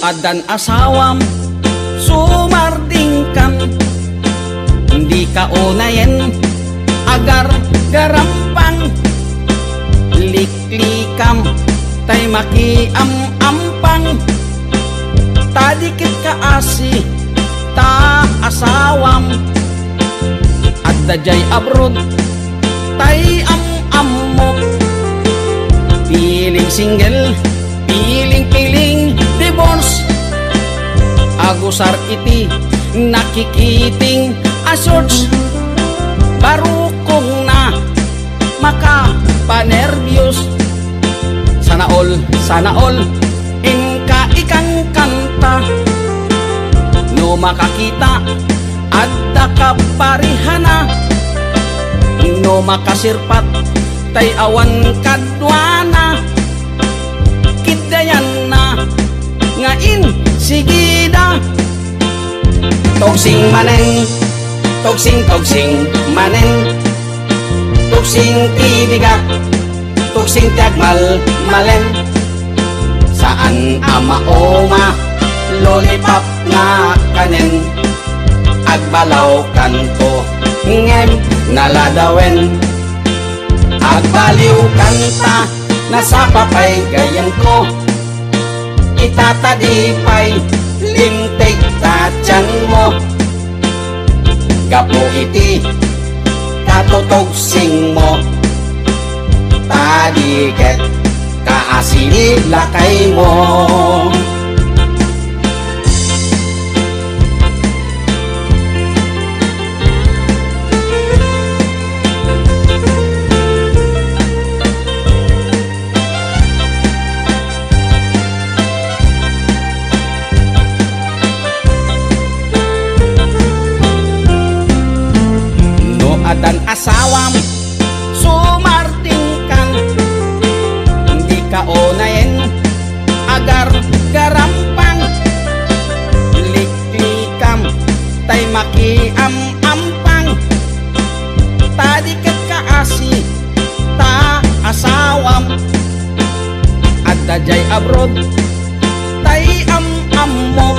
adan asawam sumarding kam, hindi ka unayen agar garampang, liklikam tay makiam-ampang, tadikit ka asi ta asawam, at dajay abroad tay am-ammo, piling single piling divorce, agusar iti nakikiting asorts, barukong na makapanervyos, sana all ingka ikang kanta, no makakita adda kaparihana, no makasirpat tay awan kadwana, kidayan na ngain sigida, togsing manen togsing manen, togsing tibigat togsing tiagmal malen, saan amaoma lollipop nga kanen, agbalaw kanto ngem naladawen, agbaliw kanta nasa papay gayang ko, itatadipay lintig tatyan mo, gapo iti katotogsing mo, tadiket kaasili lakay mo. Adan asawam sumarding kan, hindi ka unayen agar garampang, liklikam tay makiam-ampang, tadiket ka asi ta asawam, at dajay abroad tay am-ammo,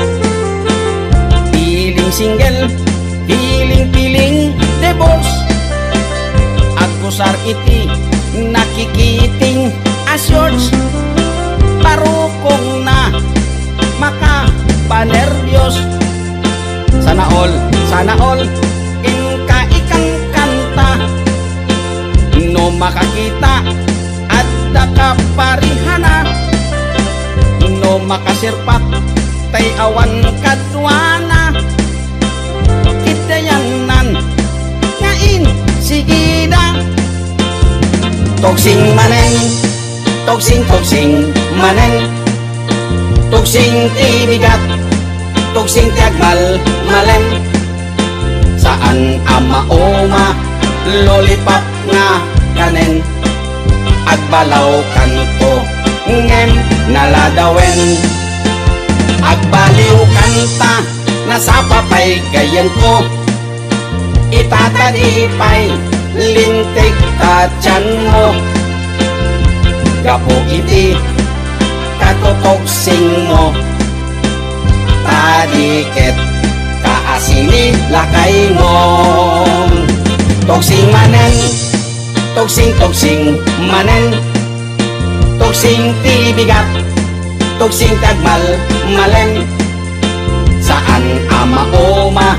piling single piling divorce, at kusar iti nakikiting asyors, parukong na makapanervyos, sana all ingka ikang kanta, no makakita adda kaparihana, no makasirpat tay awan kadwana, kidayanan ngain sigida, togsing manen togsing manen, togsing tibigat togsing tiagmal malen, saan amaoma lollipop nga kanen, agbalaw kanto ngem naladawen, agbaliw kanta nasa papay gayan ko, itatadipay lintig tatyan mo, gapo iti katotogsing mo, tadiket kaasili lakay mo, togsing manen togsing manen, togsing tibigat togsing tagmal malen, saan amaoma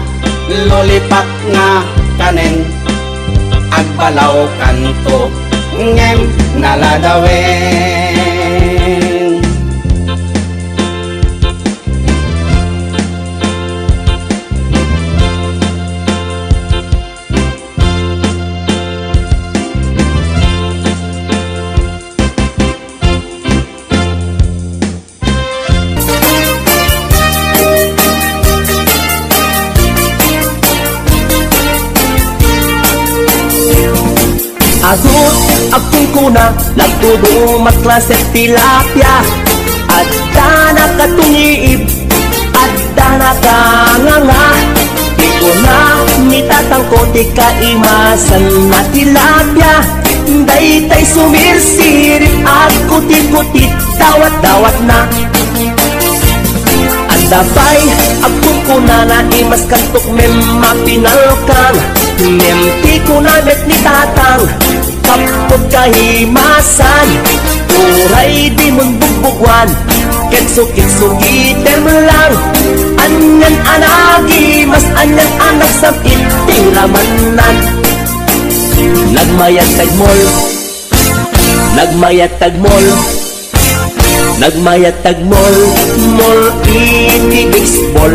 lollipop nga kanen, agbalaw kanto ngem naladawen. Adut akong kuna nagtudo matklase tilapia, adda nakatungiib, adda nakanganga, di ko na nitatangkot ikaimasan na tilapia, daytay sumirsirip at kuti-kuti, dawat-dawat na. Dapay akong kuna na imas kantok mem mapinalkang mem ti kuna met ni tatang kapot kahimasan uray di mun bugbugwan kitso item lang anyan anagi mas anyan anak sa itiramanan nagmayat tagmol mol iti baseball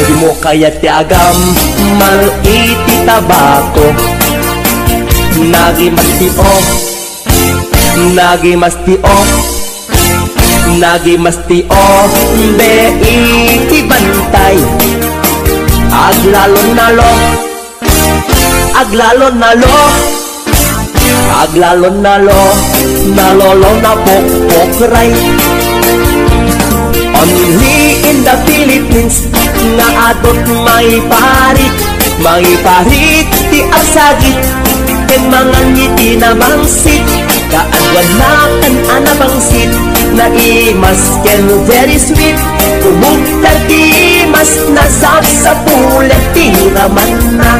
Hindi mo kaya ti agam mal iti tabako nagi masti o be iti bantay aglalon nalolo na pokray only in the Philippines nga adot may parit ti agsagit ken mga ngiti na bangsit kaadwan na kan ana bangsit na imas ken very sweet kumugtar ti mas nasab sa pulet ti raman na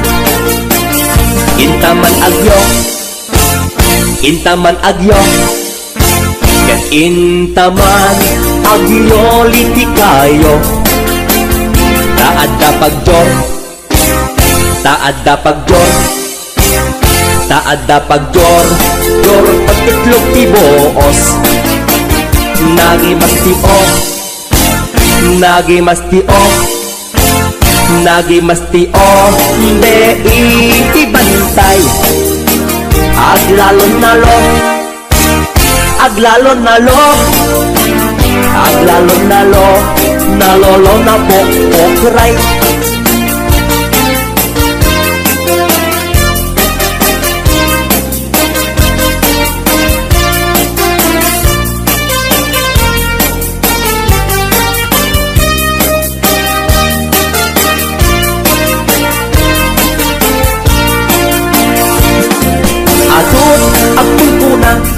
intaman agyo ken intaman agyo liti kayo taad da pagjor jor pagtitlog ti boos nagi masti o be iti bantay aglalon nalolo na pokray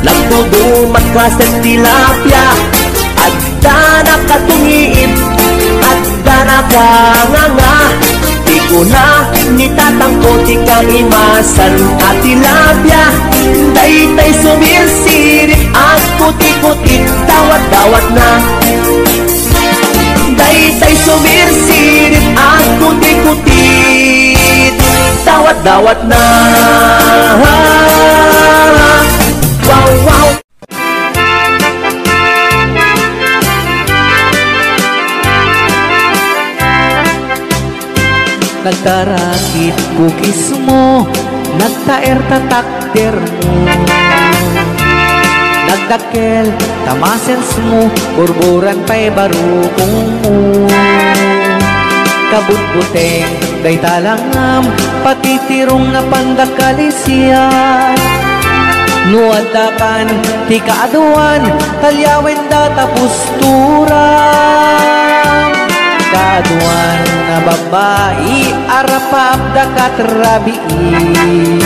Lagtudo matkaset tilapia adda nakatungiib adda nakanganga di ko na nitatangko ti kaimasan at tilapia daytay sumirsirit at kuti-kutit dawat na daytay sumirsirit at kuti-kutit dawat na wow nagtarakit kukis mo nagtaer tatakder mo nagdakel tamasens mo burburan pa'y barukong mo kabutbuteng day talangam patitirong na pandakalisyan nuadakan ti kaaduan talyawen data pusturan kaaduan na babae arapap dakat rabii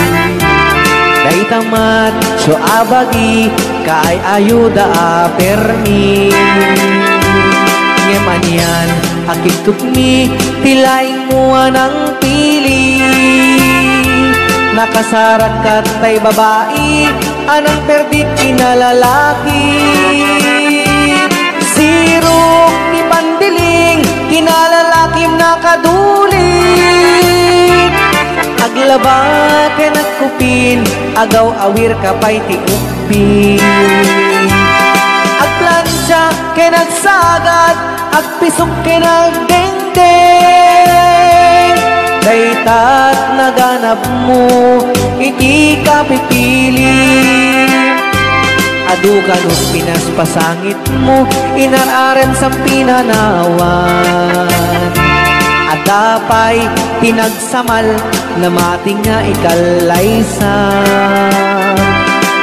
day tamat so abagi kay ayuda apermi ngemanyan akin tukmi tilaing mua ng pili nakasarakat tay babae anang perdit kinalalaki sirok ni bandiling kinalalakim nakaduling aglaba ken nagkupin agaw awir kapay ti upin agplansya ken nagsagad agpisok ken nagdengdeng daytat naganap mo iti kapipili adu kanus pinaspasangit mo inararen sa pinanawan at dapay pinagsamal na mating nga ikalaysan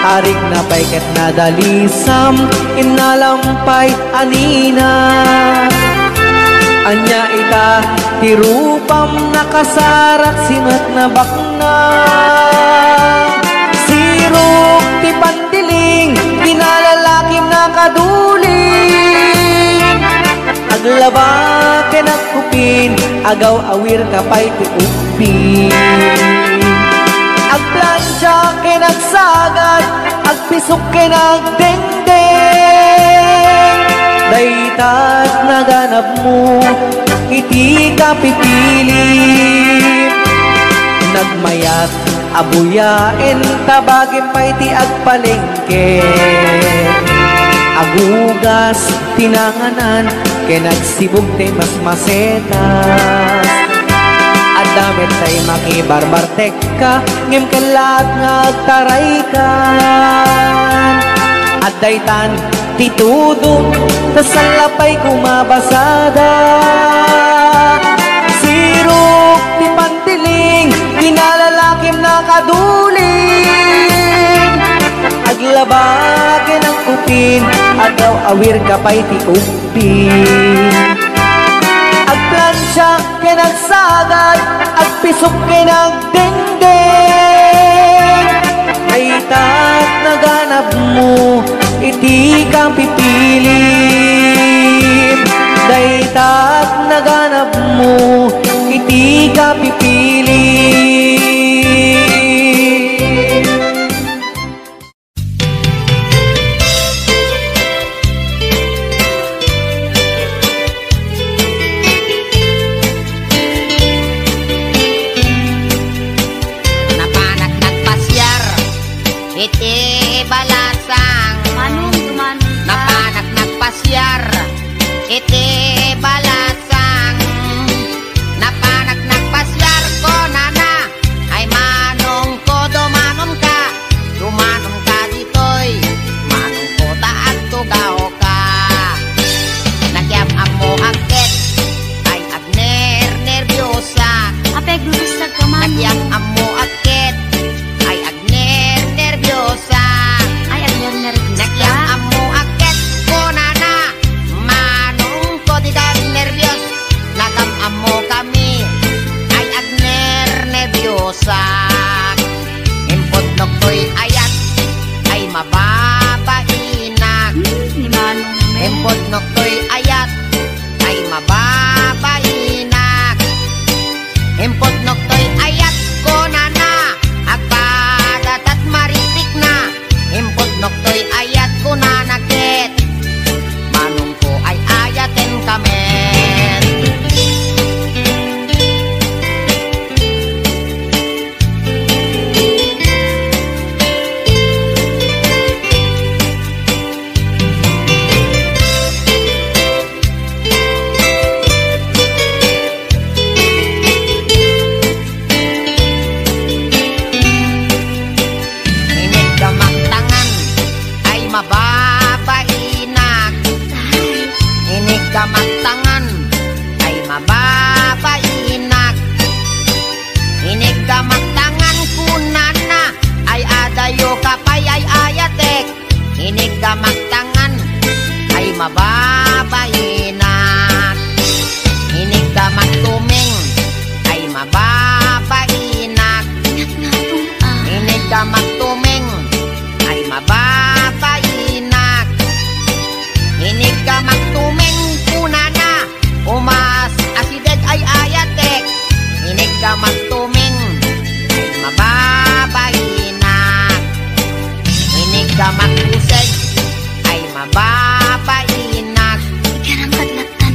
arik na payket na dalisam inalampay anina anya ita tirupam nakasarak singat na bakna sirok ti pandili pantiling, ginalalakim na kaduling. Aglaba kinakupin, agaw awir kapay ti upin. Agplansya kinagsagad, agpisok kinagdengdeng. Daytat naganap mo, iti ka pipili. Nagmayat abuyain, tabagin pa'y ti agpalengke. Agugas tinanganan, kinagsibog ti mas masetas. Adamit tay makibarbartek ka, ngem kalat nga agtaray ka. At daytan titudo, tasalapay kumabasada. Sirok ti pantiling, ginalalakim na kaduling. Aglabagin ang kupin, agaw awir kapay ti upin. Agplansya kinagsagad, agpisok kinagdengdeng. Daytat naganap mo, iti kang pipilim. Daytat naganap mo, iti ka pipilim. Napanak nagpasyar, iti balasang. Napanak nagpasyar, iti balasang. Napanak nagpasyar ko nana, ay manong ko dumanom ka. Dumanom ka ditoy, manong ko taat tugaw ka. Nagyam amo agket, ay agner nervyosa. Nagyam amo agket, ay agner nervyosa. Nagyam amo agket ko nana, manong ko di kag nervyos. Nagam amo kami, ay agner nervyosa. Impot noktoy ayat, ay mababainak. Impot noktoy ayat, ay mababainak. Impot noktoy ayat ko nana, agpadat at maritik na. Impot noktoy ayat ko nanakit, manong ko ay ayaten kamen. Inig gamang tangan, ay mababainak. Inig gamang tangan, ay mababainak. Inig gamang tangan kunana, ay adayo kapay ay ayatek. Inig gamang tangan, ay mababainak. Inig gamang tuming, ay mababainak. Inig gamang tuming, ay mababainak. Inig gamang tuming kunana, umas asideg ay ayatek. Inig gamang tuming, ay mababainak. Inig gamang kuseg, ay mababainak.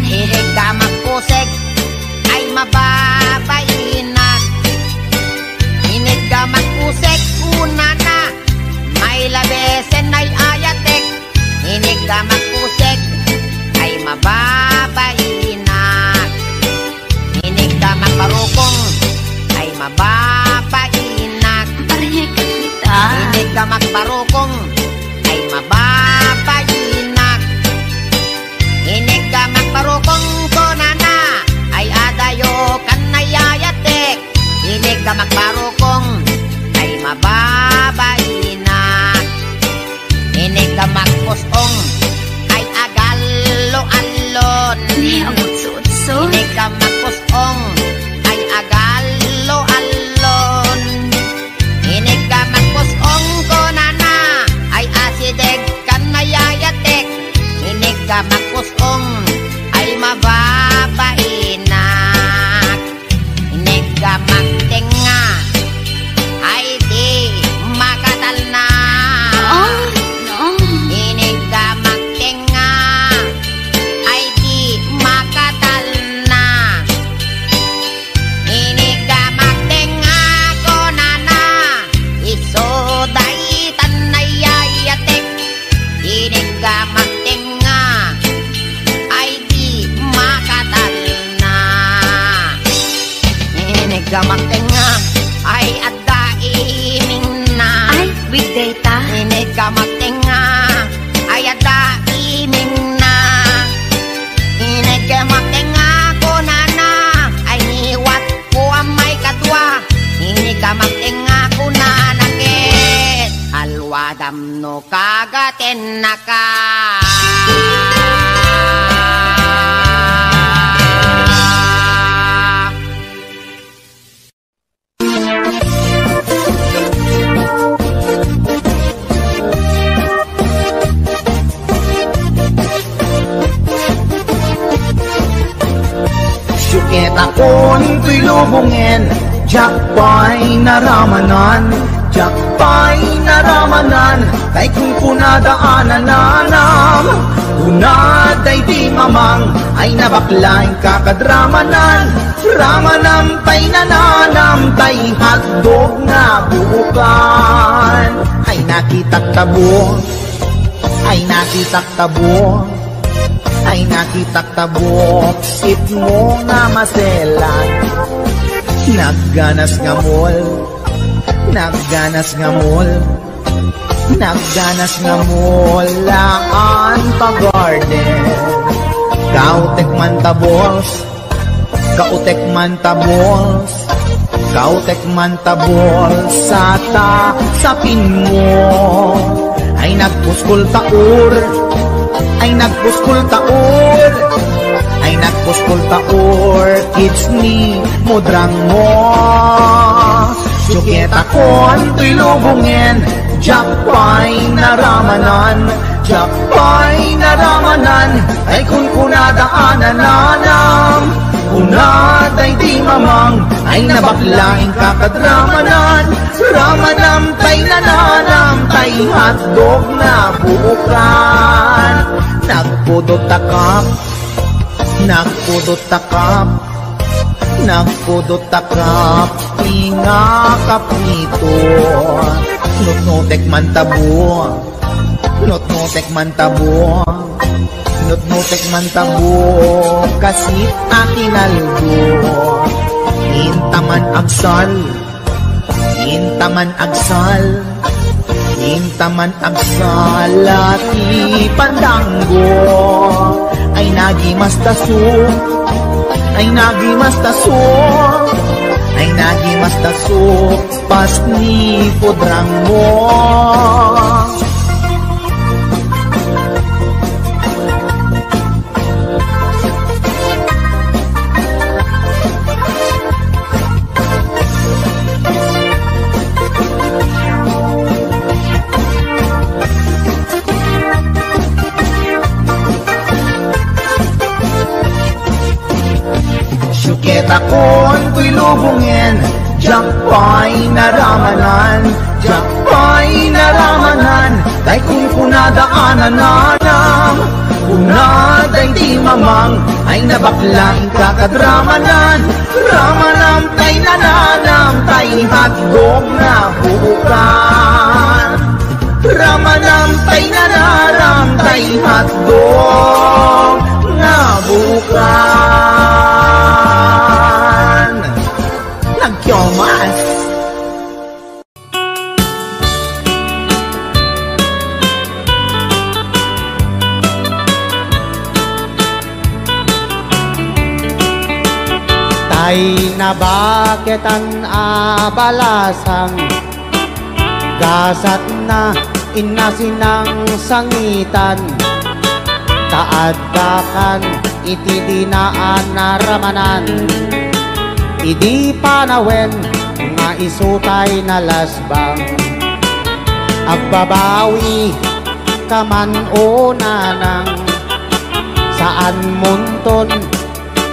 Inig gamang kuseg, ay mababainak. Inig gamang kuseg kunana, may labesen ay ayatek. Inig gamang kuseg, ay mababainak. Inig gamang parukong, ay mababainak. Inig gamang parukong, ay mababainak. Inig gamang parukong konana, ay adayo kanay ayatek. Inig gamang parukong, ay mababainak. Inig gamang pusong, ay agalo-alon. Inig gamang pusong, ay agalo-alon. Inig gamang pusong konana, ay asid ka magtenga, ay adda iming na. Ay, with data. Inig ka magtenga, ay adda iming na. Inig ka magtenga ko na na, ay niwat ko ang may kadwa. Inig ka magtenga ko na nakit, alwadam no kagatin na ka. Syukit akon to'y lubungin, jakpay naramanan, jakpay naramanan, kay kung punadaanan nanam, unaday di mamang, ay nabaklain kakadramanan, ramanampay nananampay, hotdog na buukan, ay nakitak tabo, ay nakitak tabo, ay nakitak tabok, sip mo nga maselan. Nagganas nga mall, nagganas nga mall, nagganas nga mall, laan pa garden. Kautek man tabols, kautek man tabols, kautek man tabols, sapin mo, ay nagpuskol taur, ay nagpuskol taur, ay nagpuskol taur, kids ni mudrang mo. Syukit akon to'y lubungin, jakpay naramanan, jakpay naramanan, ay kung kunadaanan nanam, unaday di mamang, ay nabaklaing kakadramanan, ramanampay nananampay, hotdog na buukan. Nagpudot takap, nagpudot takap, nagpudot takap, tinga kapito. Nutnutek man tabo, nutnutek man tabo, nutnutek man tabo, kasit akin algo. Intaman agsal, intaman agsal, intaman agsal, lati pandanggo, ay nagimas taso, ay nagimas taso, ay nagimas taso, pas ni pudrang mo. Syukit akon to'y lubungin, jakpay naramanan, jakpay naramanan, kay kung kunadaanan nanam, unaday di mamang, ay nabaklaing kakadramanan, ramanampay nananampay, hotdog na buukan. Ramanampay nananampay, hotdog na buukan. Nagkyomas. Tay na bakit ang abalasang gasat na inasinang sangitan, taaddakan iti dinaan naramanan, idi panawen nga isutay na lasbang, agbabawi kaman o nanang, saan munton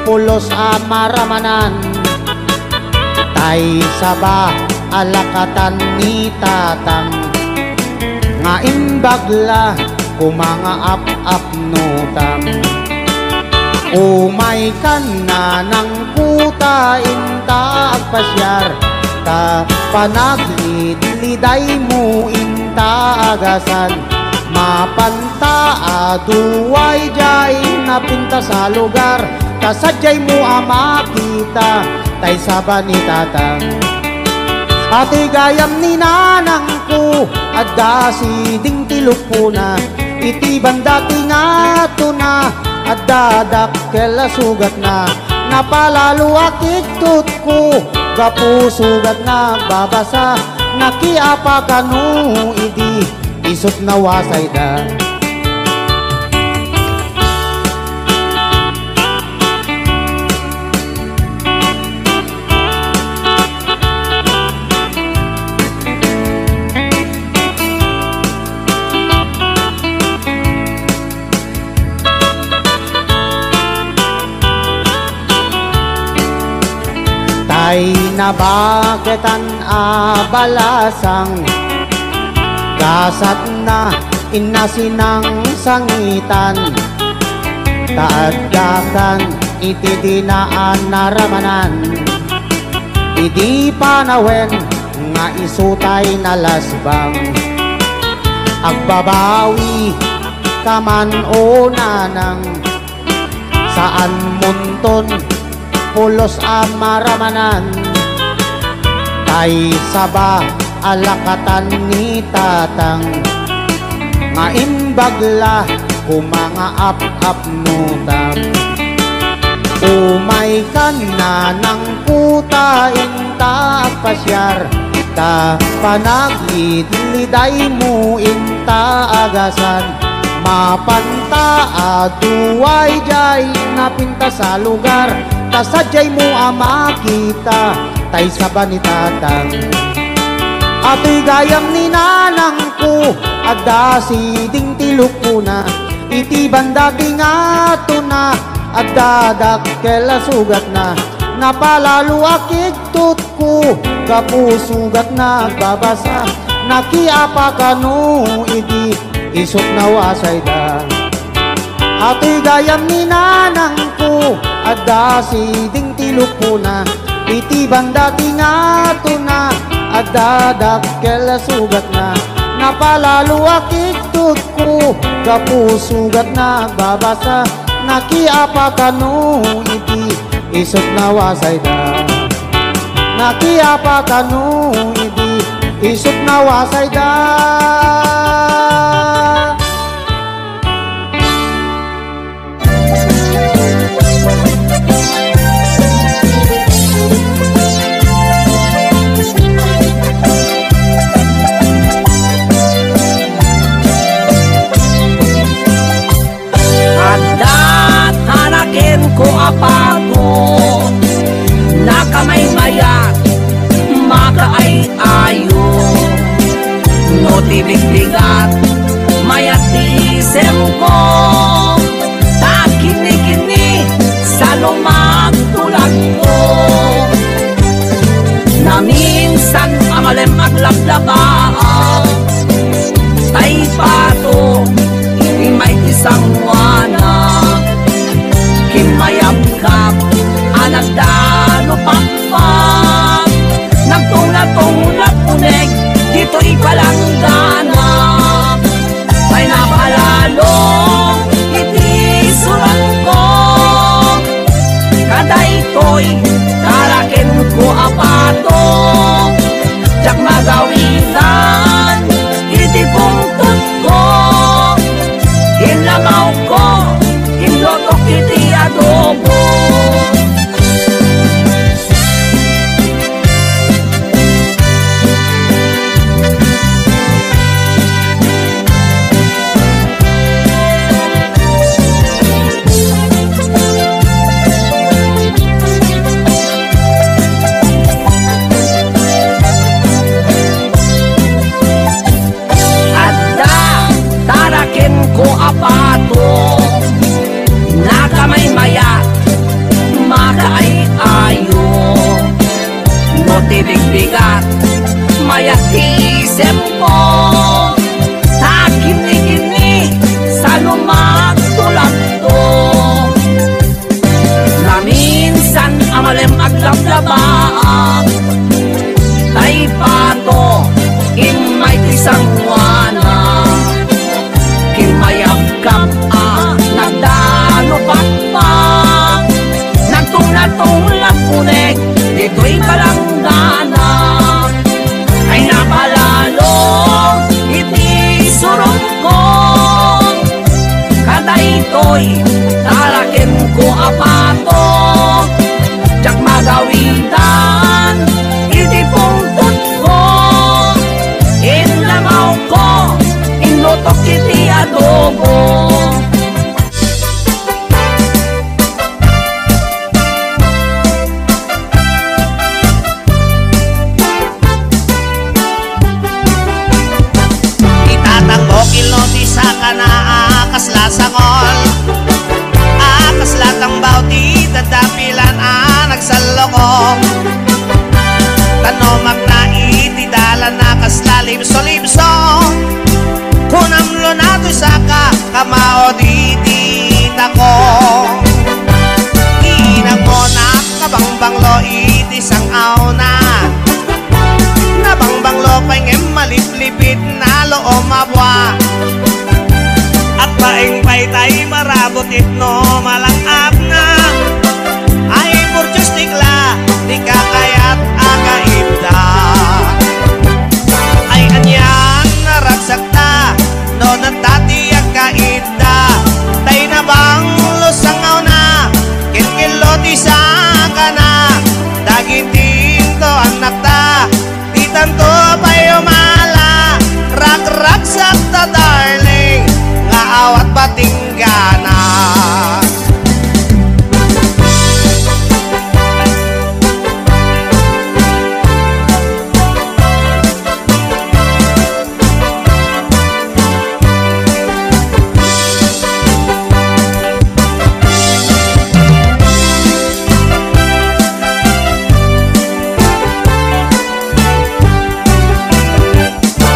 pulos amaramanan, tay saba alakatan ni tatang, nga imbagla kumanga ap nutang. Umay kan na ng puta inta agpasyar, ta panaglid-liday mo inta agasan, mapanta aduway jay napinta sa lugar, kasadyay mo makita, tay saba ni tatang. Ati gayam ni nanang ko, adda si ding tilok po na, iti bandati nga to na, adda dakkel sugat na, napalalo akit tut ko, gapu sugat na babasa, nakiapa kanu idi, isot na wasay da. Ay nabaketan abalasang, kasat na inasinang sangitan, taaddakan iti dinaan naramanan, idi panawen nga isutay na lasbang, agbabawi kaman o nanang, saan munton pulos amaramanan, tay saba alakatan ni tatang, nga imbagla kumanga ap nutam, umay kan na ng puta inta pasyar, ta panaglidliday mo inta agasan, mapanta aduay jay napinta sa lugar, tasadyay mo makita tay saba ni tatang. Ato'y gayam ni nanang ko, adda si ding tilok po na, iti bandati nga to na, adda dakkel sugat na, napalalo akit tut ko, gapu sugat na babasa, nakiapa kanu idi, isot na wasay da. Ato'y gayam ni nanang ko, adda si ding tilok po na, iti bandati nga to na, adda dakkel sugat na, napalalo akit tut ko, gapu sugat na babasa, nakiapa kanu iti, isot na wasay da. Nakiapa kanu iti, isot na wasay da. Ko apago na kamay mayat makaay ayo no tibig-bigat mayat isem ko takini-kini sa lumagtulag ko na minsan amalem aglablabaan tay pato hindi may isang wana mayamkap anak dano pakpak nagtula-tula punek dito ipalanggana may napalalo iti surat ko kaday ko'y karaken ko apato jak magawitan iti pungtot ko inlamaw ko inlotok iti adobo adda taraken ko apato nakamay mayat makaay ayo no tibig-bigat mayat isem ko takini-kini sa lumagtulag to na minsan amalem aglablabaan tay pato imay tisang wana kimayagkap nagdano pakpak nagtula-tula punek toy tarakin ko apato jak magawitan iti pungtot ko inlangaw ko inutok iti adobo. Kasla sangol kasla tang bawti dadapilan nagsalokong tanomak na itidalan na kasla libso-libso kunamlo na to saka kamao didita ko inang mo na kabangbanglo iti sang auna nabangbanglo pa'y maliplipit na loo mabwa at paing paytay marabot itno malangap na ay purchos tigla di kakayat akaibda ay anyan naragsakta no natatiyak kaibda tay nabang lusangaw na kinkilo di saka na dagitin to anak ta di tanto payo mala rag-ragsak ta darling awat patinggana.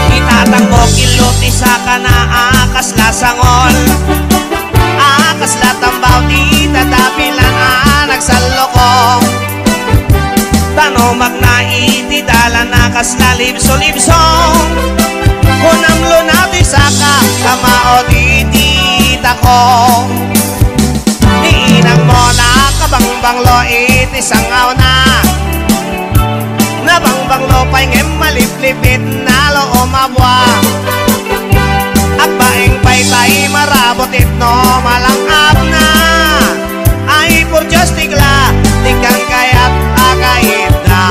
Itatang mo kilot isa ka na kasla sangol kasla tambaw di tadapilan nagsalokong tanomag na itidalan na kasla libso-libso kunamlo na di saka kamao di tita ko niinang mo na kabangbanglo iti sangaw na nabangbanglo pa'y maliplipit na loo mabwa at paing paytay marabot itno malangap na ay purchos tigla tigkang kayat akaibda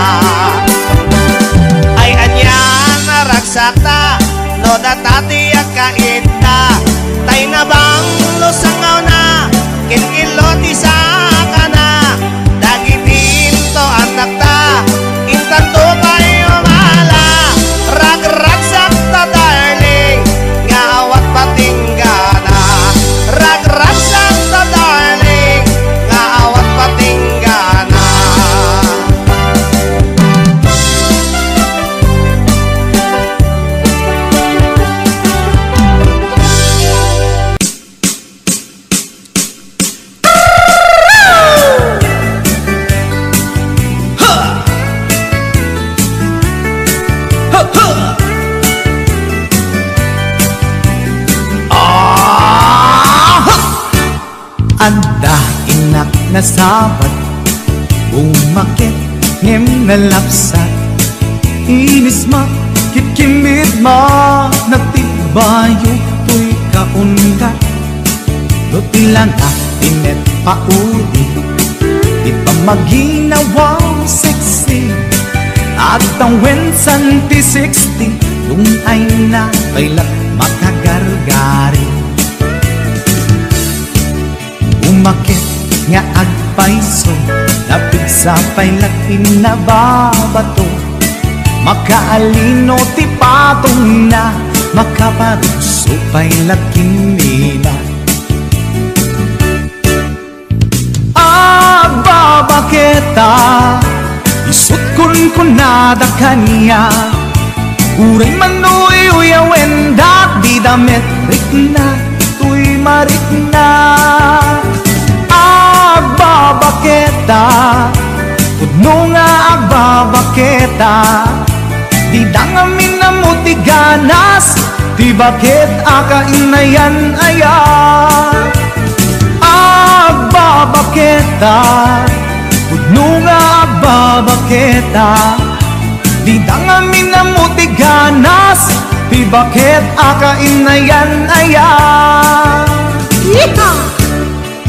ay anyan naragsakta no datatiyak kaibda tay nabang lusangaw na kinkilot isaka na dagitin to anak ta intanto kayo mala rag-ragsak ta darling awat patinggana rag-ragsak ta darling nga awat patinggana. Anda inak na sabat umakit ngem nalapsat inis makikimit nagtibayo to'y kaunga do tilan tinet pauli di pa maginawang sexy at ang wensan ti 60 yung ay na kailat makagargari umakit nga agpaiso napigsa pa'y lakin na babato makaalino ti patong na makaparuso pa'y lakin nila agbabaketa isut kun nada kanya uray manuy uyawen dat di damit rikna tuy marikna agbabaketa kudno nga agbabaketa di dangamin na muti ganas di bakit akainayan aya agbabaketa kudno nga agbabaketa di dangamin na muti ganas di bakit akainayan aya. Yeehaw!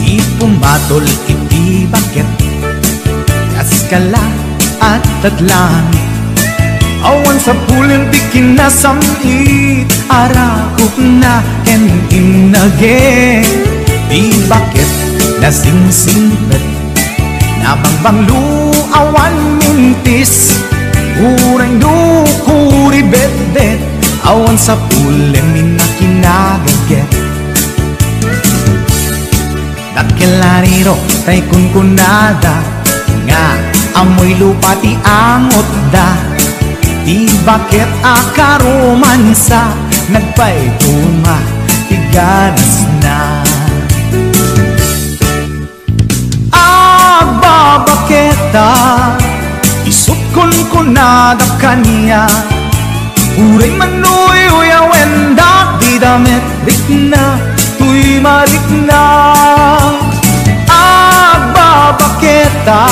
Di pumatol iti bakit kaskala at tatlangit awan sa pulim di kinasamit arakop na ken inage di bakit nasingsingpet nabangbang luawan mintis urang dukuri bet-bet awan sa pulim minakinagaget dakilariro tay kunkunada nga amoy lupa ti angot da di bakit akaromansa nagpaituma tiganas na agbabaketa isut kunkunada kanya uring manuy uyawenda di damit rikna tuy marikna agbabaketa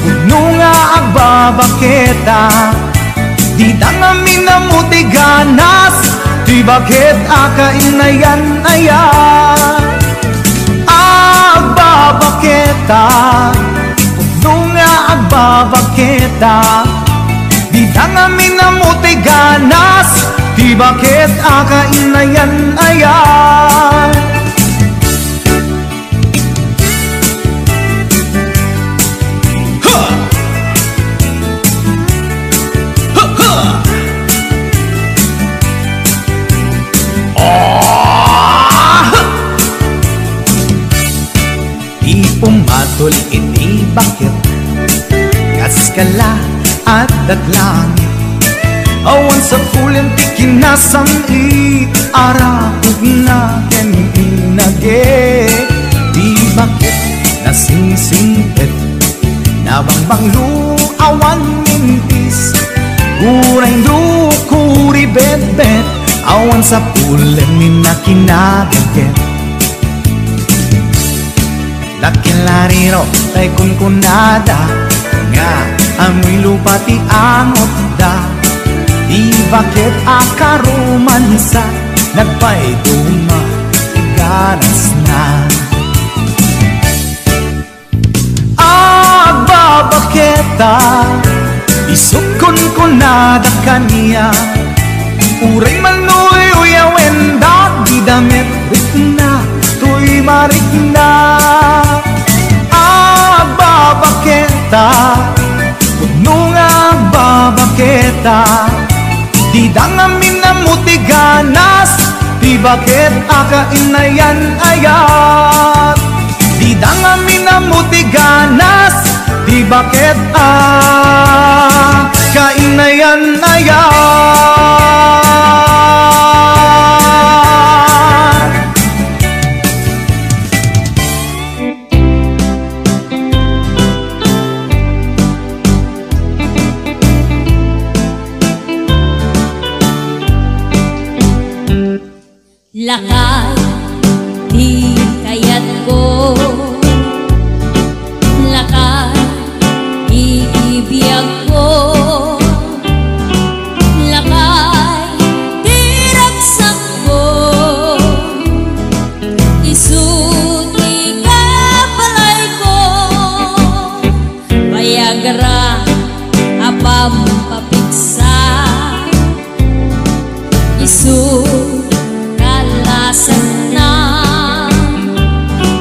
puno nga agbabaketa di tangamin na muti ganas di bakit akainayan ayan agbabaketa puno nga agbabaketa di tangamin na muti ganas di bakit akainayan ayan pumatol iti bakit kaskala at datlangit awan sa pulim ti kinasamit arakog na ken inage di bakit nasingsingpet nabangbang luawan mintis urang dukuri bet-bet awan sa pulim minakinagaget dakilariro tay kunkunada nga amoy lupa ti angot da di bakit akaromansa nagpaituma tiganas na agbabaketa isut kunkunada kanya uray manuy uyawenda di damit rikna tuy marikna agbabaketa puno nga agbabaketa di dangamin na muti ganas di bakit akainayan ayat di dangamin na muti ganas di bakit akainayan ayat lakay di kayat ko lakay iibiyag ko lakay di raksak ko isuti ka palay ko Viagra apam papiksa isu sana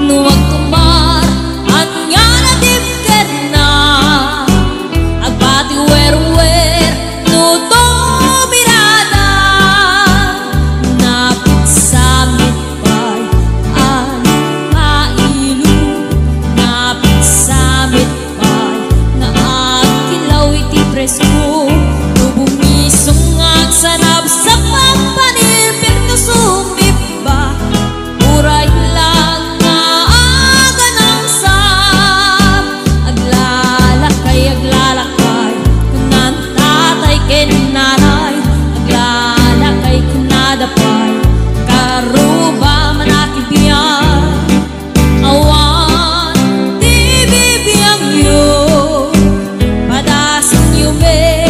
nuwag tumar at nga nadipker na agbati wer-wer nuto mirada napit samit pa'y anipailu napit samit pa'y naakilaw iti presko nubumisong ang sanab sa pagpanil sumibba uray lang nga aga ng sab aglalakay kunan tatay ken nanay aglalakay kunadapay karuba manakibiyang awan di bibiyang yo padasin yume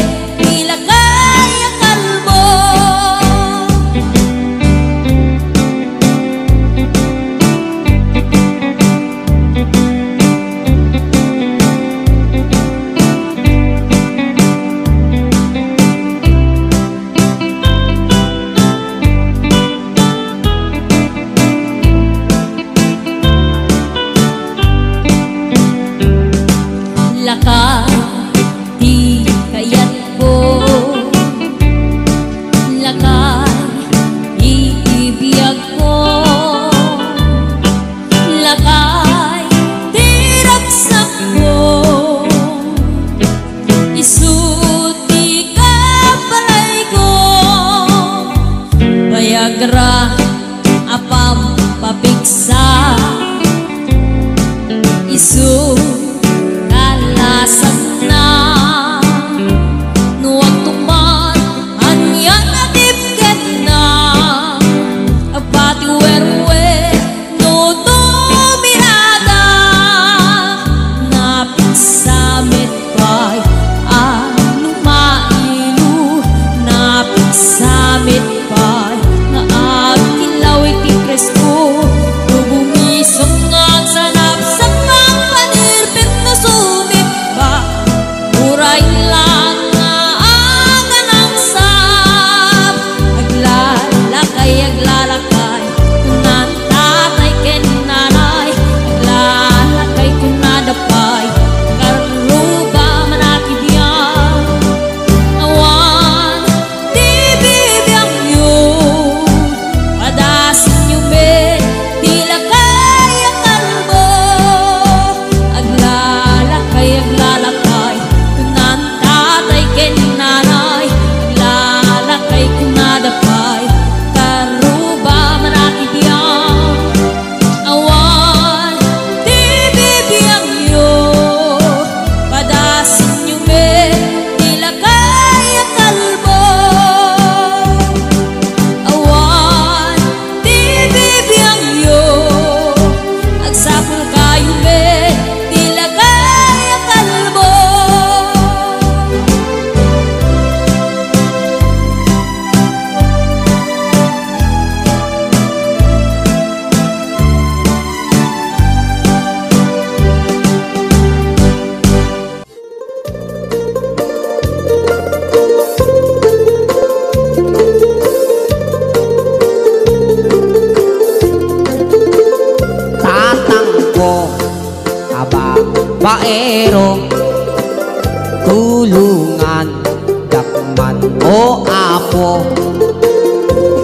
o apo.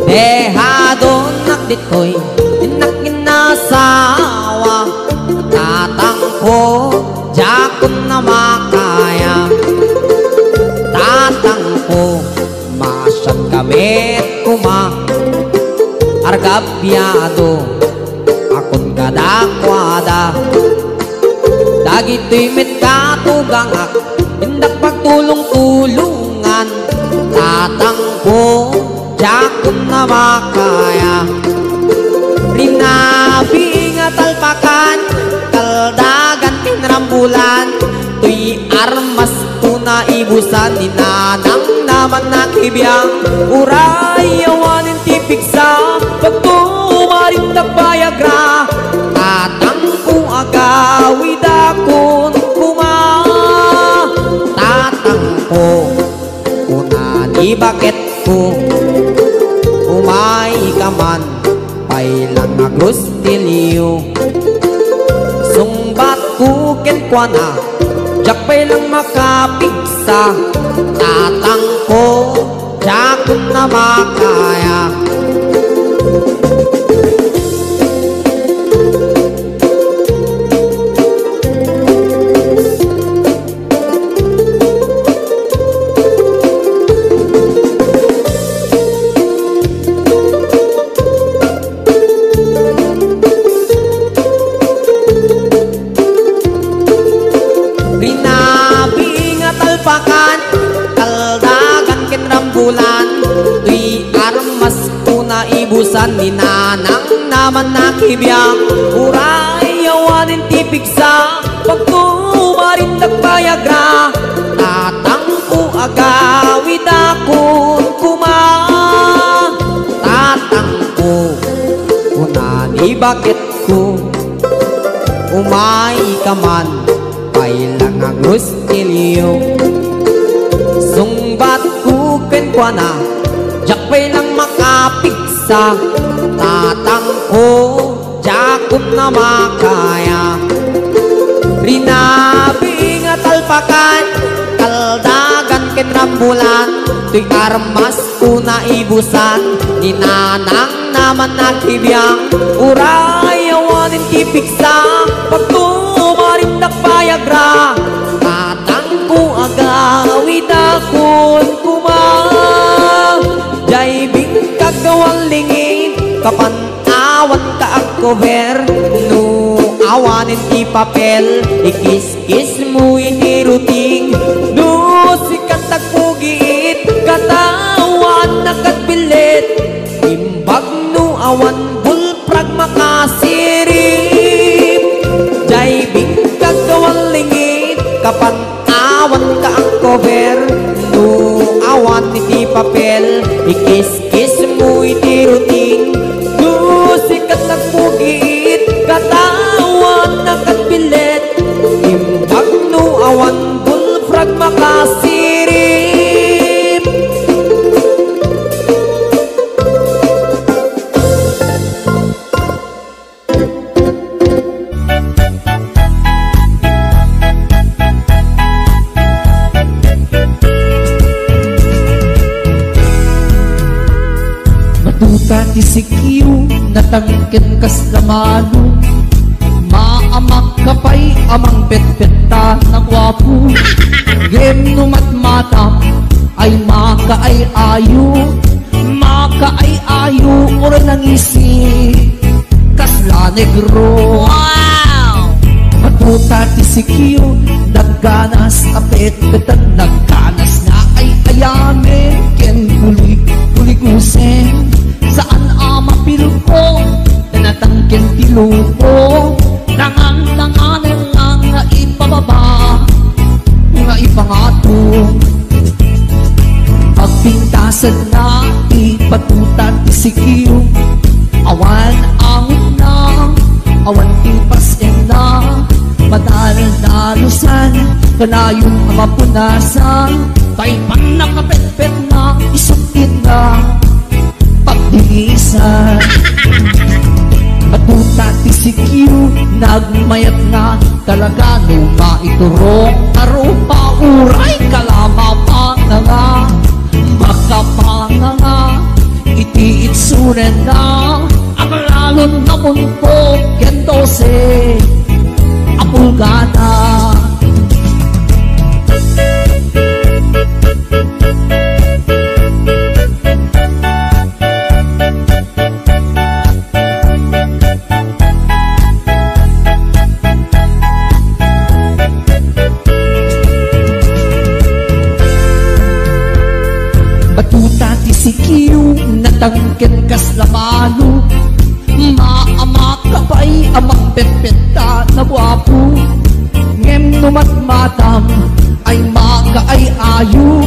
Dehado nakdit ko'y inakinasawa, tatangko jakon na makaya. Tatangko masyad kamit kuma argabyado akon kadakwada. Dagito'y met katugangak hindak pagtulong-tulungan. Tatangko jakon na makaya. Rinabi nga talpakan kaldagan tinrambulan. Tuy armas tuna ibusan ni nanang naman nakibiyang. Uray awanin tipik sa pagtumarin nagbayagra. Tatangko agawid akon kuma. Tatangko kunani bakit ko umay kaman pailang agrustilyo. Sungbat ko kenkwana jakpay lang makapigsa. Tatangko jakon na makaya. Pakan kaldagan kinrambulan. Tuy armas tuna ibusan ni nanang naman nakibiyang. Uray awanin tipik sa pagtumarin nagbayagra. Tatangko agawid akon kuma. Tatangko kunani bakit ko umay kaman pailang agrustilyo. Sungbat ko kenkwana jakpay lang makapigsa. Tatangko jakon na makaya. Rinabi nga talpakan kaldagan kenrambulan. Tuy armas una ibusan ni nanang naman nakibiyang. Uray awanin tipiksa pagtumarin nagpayagra. Tatangko agawid akon kuma. Jay bing kagawang lingin kapanawan ka ang cover. No awanin ti papel ikis-kis mo iniruting. No sikat tagpugiit katawan nakatbilit. Imbag no awan bulprag makasirip. Jay bing kagawang lingin kapanawan ka ang cover. No awan iti papel ikis-kis mo iti ruting. No sikat nagpugiit katawan nakatbilit. Imbag no awan bulfrag makasirip. Ti sikiyo natangkin kas lamano. Maamak kapay amang petpeta ng wapo. Game numat mata ay maka ay ayo. Maka ay ayo or nangisi kasla negro. Wow! Matuta ti sikiyo nagganas apet-petan. Nagganas na ay ayame ken kulig-kuligusen. Saan amapil ko natangkin tilupo. Nangan-nanganan lang nga ipababa nga ipangato. Pagpintasan na ipatutan isikiyo. Awan angon na awan tipasin na. Madalang nalusan kanayong mapunasan. Taypan na kapet-pet na isukin na pagdigisan. Matuta ti sikiyo nagmayat na talaga no maiturong. Aro pa uray kalama pa nga. surenda ang lalon na punto kendose apulgada. Batuta ti sikiyo natangken kas lamano, maama kapay amang pepeta na guwapo, ngem numat matam ay maka ay ayu,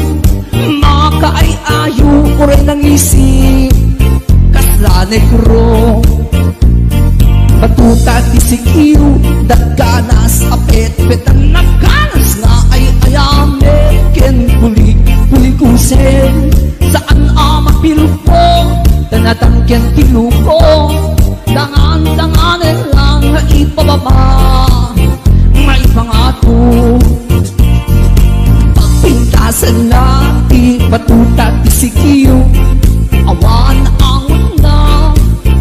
maka ay ayu ure nang isip kasla negro. Batuta ti sikiyo dagganas apet-petan nagganas nga ay ayame ken pulikusen saan amapilpo tanatangken tilupo dangan-danganen lang nga ipababa nga ipangato pagpintasan na ti batuta ti sikiyo awan angon na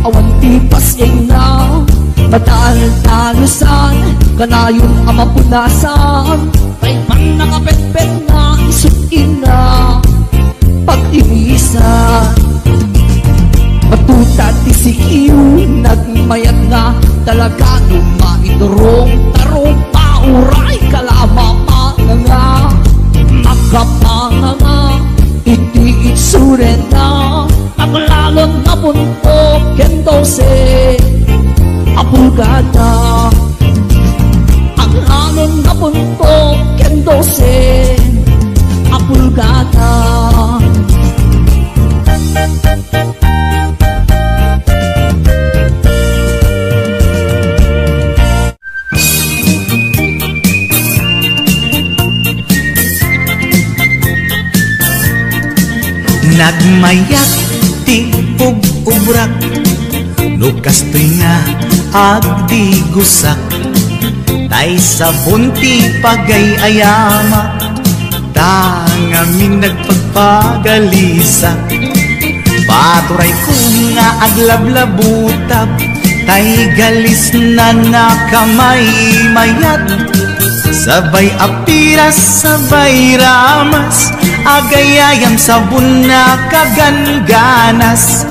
awan ti pasyeng na matal-talusan kanayon amapunasan kay man nakapet-pet na isukin na pag-ibisan. Batuta ti sikiyo nagmayat nga talaga nung maidurong tarong pauray kalama nga makapanga iti itsuren na ang lalong na punto kendose apulgada. Ang lalong na punto kendose apulgada. Nagmayat ti ug-ubrak lukas to'y nga agdi gusak tay sabon ti pagay-ayama tangamin nagpagpagalisa paturay ko nga aglablabutab tay galis na nakamay mayat sabay apiras sabay ramas agayayam sabon na kaganganas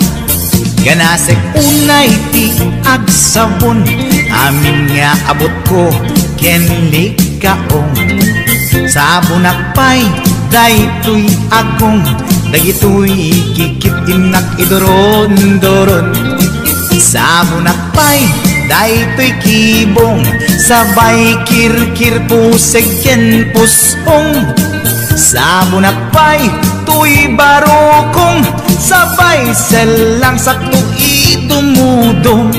ganasek unay ti agsabon amin nga abot ko kenlik kaong sabon akpay daytoy agong dagitoy kikit inak idoron-doron sabon akpay daytoy kibong sabay kirkir puseg ken pusong sabon akpay tuy barokong sabay selang sakto itumudong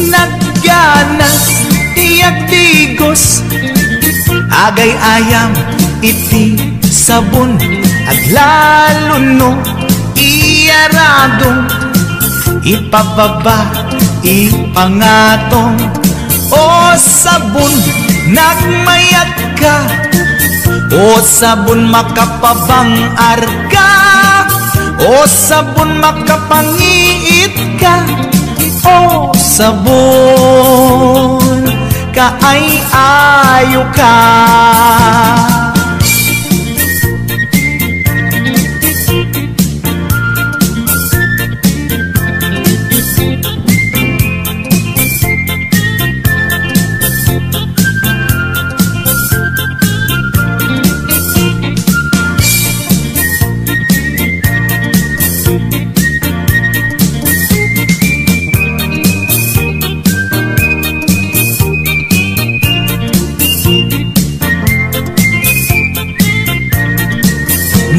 nagganas tiyak digos agay ayam iti sabon at lalo no iyaradong ipababa ipangatong o sabon nagmayat ka o sabon makapabang arka o sabon makapangiit ka o sabon kaay-ayo ka.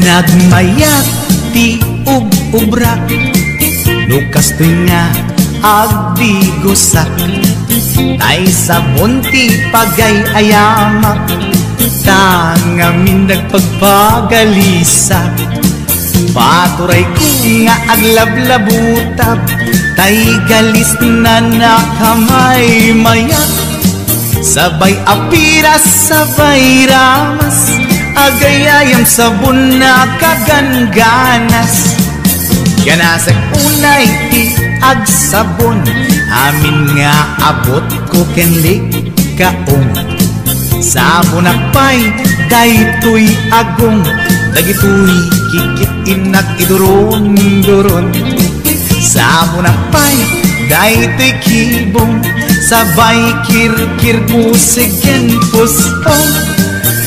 Nagmayat ti ug-ubrak lukas to'y nga agdi gusak tay sabon ti pagay-ayamak tangamin nagpagpagalisa paturay ko nga aglablabutab tay galis na nakamay mayat sabay apiras sabay ramas agayayam sabon na kaganganas Ganasag unay ti agsabon, amin nga abot ko kenlik kaong. Sabon akpay, daytoy agong, dagitoy kikitin at iduron-duron. Sabon akpay, daytoy kibong, sabay kirkir musigen puspong.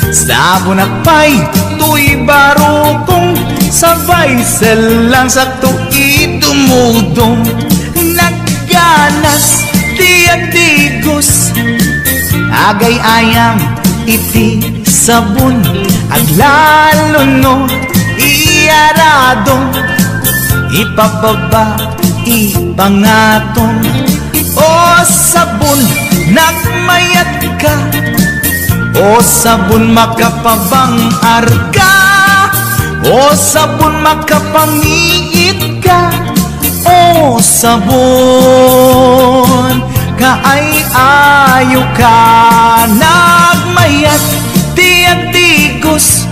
Sabon akpay, tuy barukong, sabay selang sakto idumudong. Nagganas diagdigos, agay ayam iti sabon, aglalo no iarado, ipababa ipangatong. O sabon nagmayat ka, o sabon makapabang arga, o sabon makapangiit ka, o sabon kaay-ayo ka. Nagmayat diagdigos,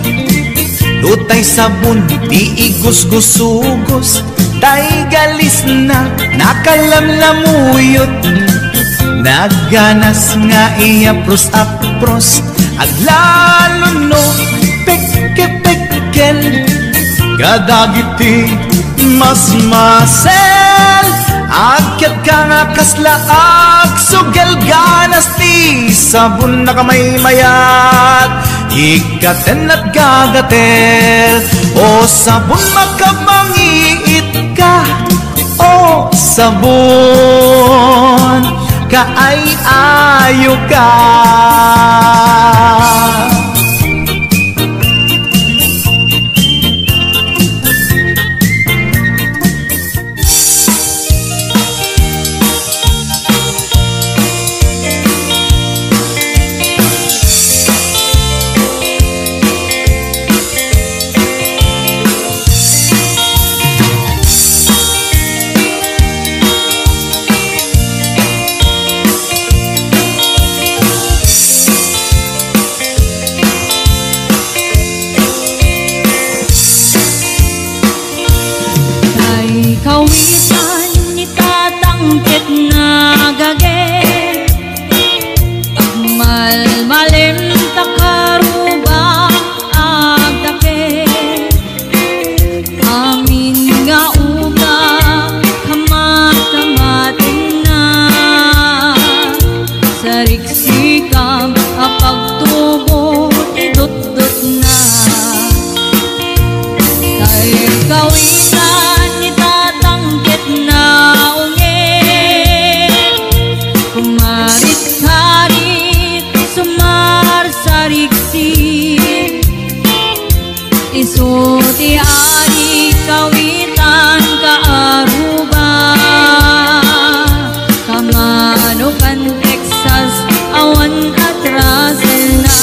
tutay sabon di igos-gusugos, tay galis na nakalamlamuyot. Nagganas nga iapros-apros, aglalo no pekke-pekkel, kadagiti mas-masel. Akyat ka nga kaslaag, sugel ganas ti sabon na kamay mayat, ikaten at gagatel. O sabon makapangiit ka, o sabon kaay-ayo ka. Kawisan ni tatangkit na gage, malmalim takaruba agdake. Amin nga uga kamat-kamatin na, sariksikam apagtubo idot-dot na. Dahil kawisan ni tatangkit na ungit, kumarit-karit sumarsariksik, isuti ari kawitan kaaruba, kamanukan Texas awan at Russell na.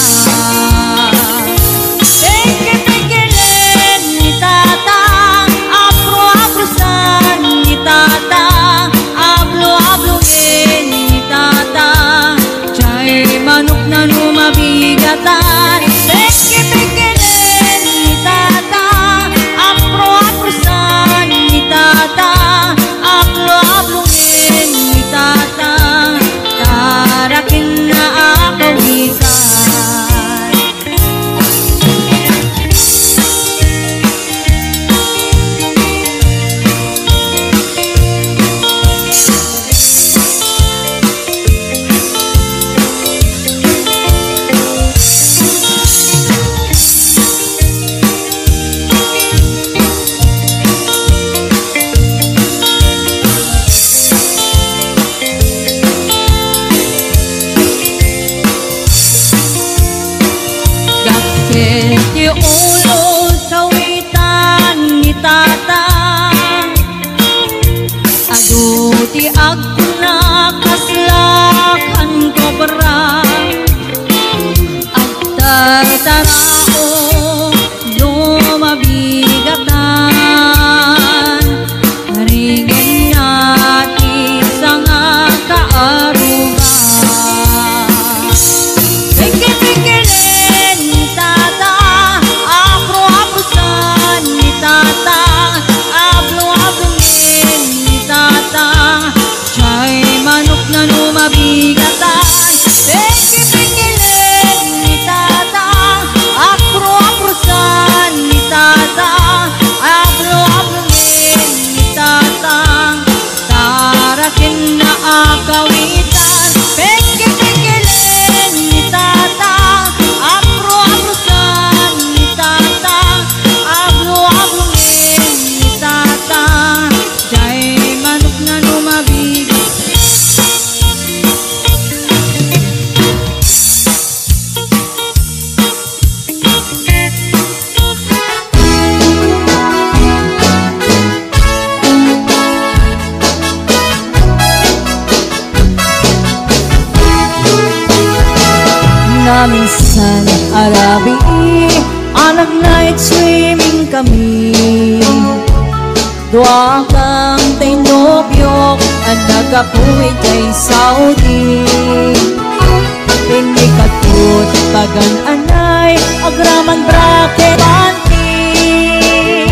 Mabigatan, peke-pekelen ni tata, apro-aprosan ni tata, aplo-ablungin ni tata, tarakin na akawisan. Ti ulo kawitan ni tata, adu ti agna kaslakan kobra, agtartarao lumabigatan, ringin natin sa nga kaaruba. Peke-pekelen ni tata, apro-aprosan ni tata, ablo-ablo Minsan arabi anak night swimming kami. Dua kang tinobyo anak ako'y kay Saudi. Pinikatut pagan anay agraman bracket panty.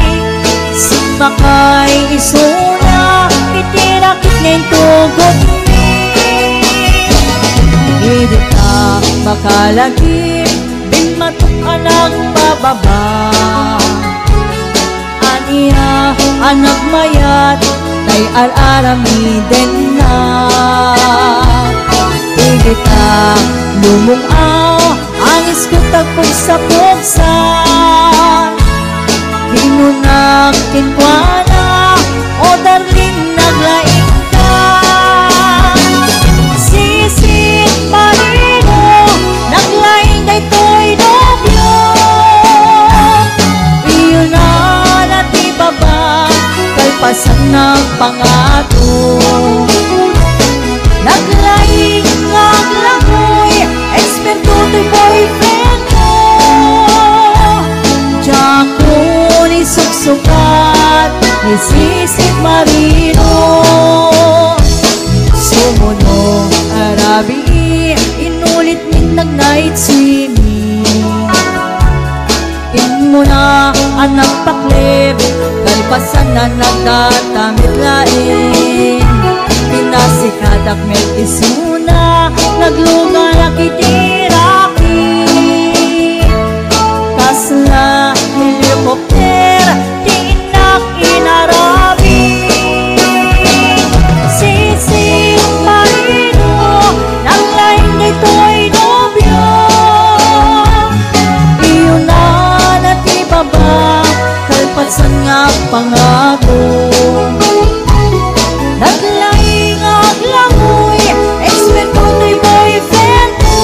Simakay isuna itirakit ngayon tugot ni. Hindi ka makalagi binmatok anak bababa. Aniya anak mayat tay al-arami din na. Igita lumungaw angis ko tagpog sa pugsan. Hinunak kinkwana o darling naglaing ka. Sisit marino naglaing day to'y nobyo. Iyon na natibaba kalpasan ng pangato. Naglaing ngaglangoy eksperto to'y boyfriend mo. Diyan ko ni suksukat ni Sisit Marino. Sumuno arabi inulit min nag-night swimming. In mo na anak paklib kalpasan na nagtatamit lain. Pinasikadak may isuna nagluga na kitiraki. Kasla helikopter tinak inarabi. Sisit Marino naglaing nito'y nobyo. Iyon na natibaba kalpasan nga pangako. Naglaing aglangoy eksperto to'y boyfriend mo.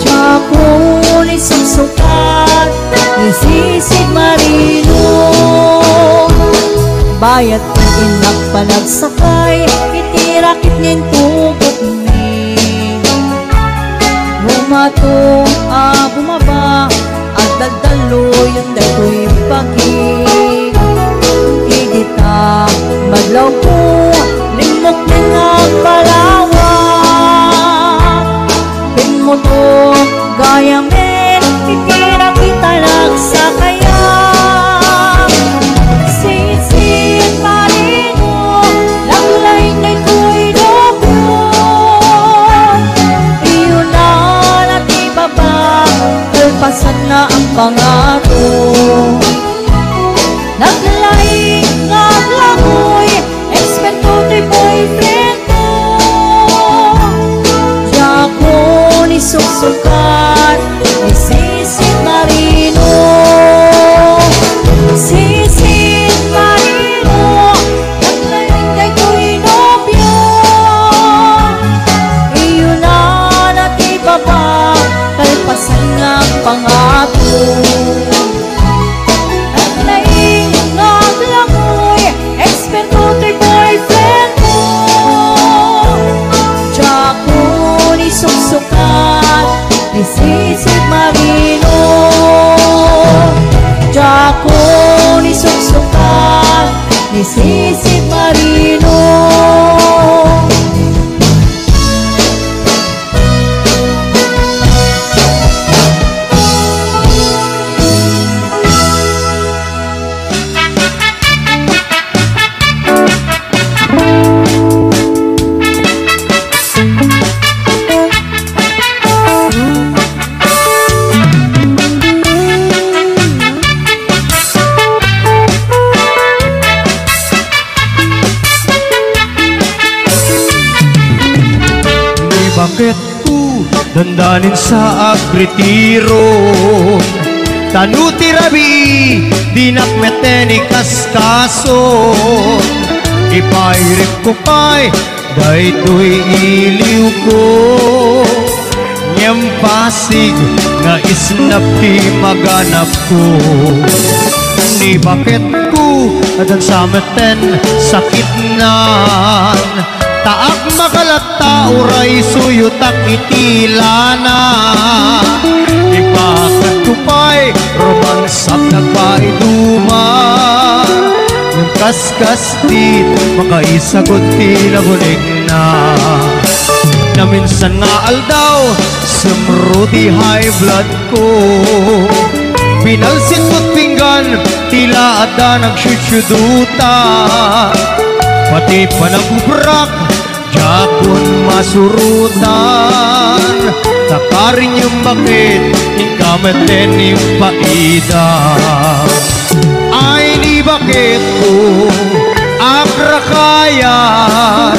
Tsako ni suksukat ni Sisit Marino. Bayat ng inak panagsakay itirakit ngayon tugot ni. Bumato bumaba at dagdalo yung dato'y pagi. Igita madlaw ko limok ng agbalawak. Pinmoto gaya men itira kita nagsakaya. Sisit Marino naglaing na ko'y nobyo. Iyon na natibaba kalpasan na ang pangako. Naglaing ngaglangoy eksperto to'y boyfriend mo. Diyan ko ni suksukat ni Sisit Marino. Sisit Marino naglaing kay ko'y nobyo. Iyon na natibaba kalpasan nga ang pangako. Naglaing ngaglangoy eksperto to'y boyfriend mo. Tsako ni suksukat ni Sisit Marino. Tsako ni suksukat ni Sisit Marino. Bakit ko dandanin sa agretiro? Tanuti rabi dinak meteni kaskason. Ipairip ko pa'y daytoy iliw ko. Nyam pasig na isnap di maganap ko. Ni bakit ko adan sa meten sakit nan. taak makalata uray suyutak itilana ipakat kupay romansap nagpaiduma yung kaskas dit makaisagot tinabunig na minsan nga aldaw sumruti high blood ko pinalsit mo't pinggan tila ada nagsyusyuduta pati pa nabubrak jakon masurutan takarin yung bakit ikametin yung paida ay ni bakit ko akrakayan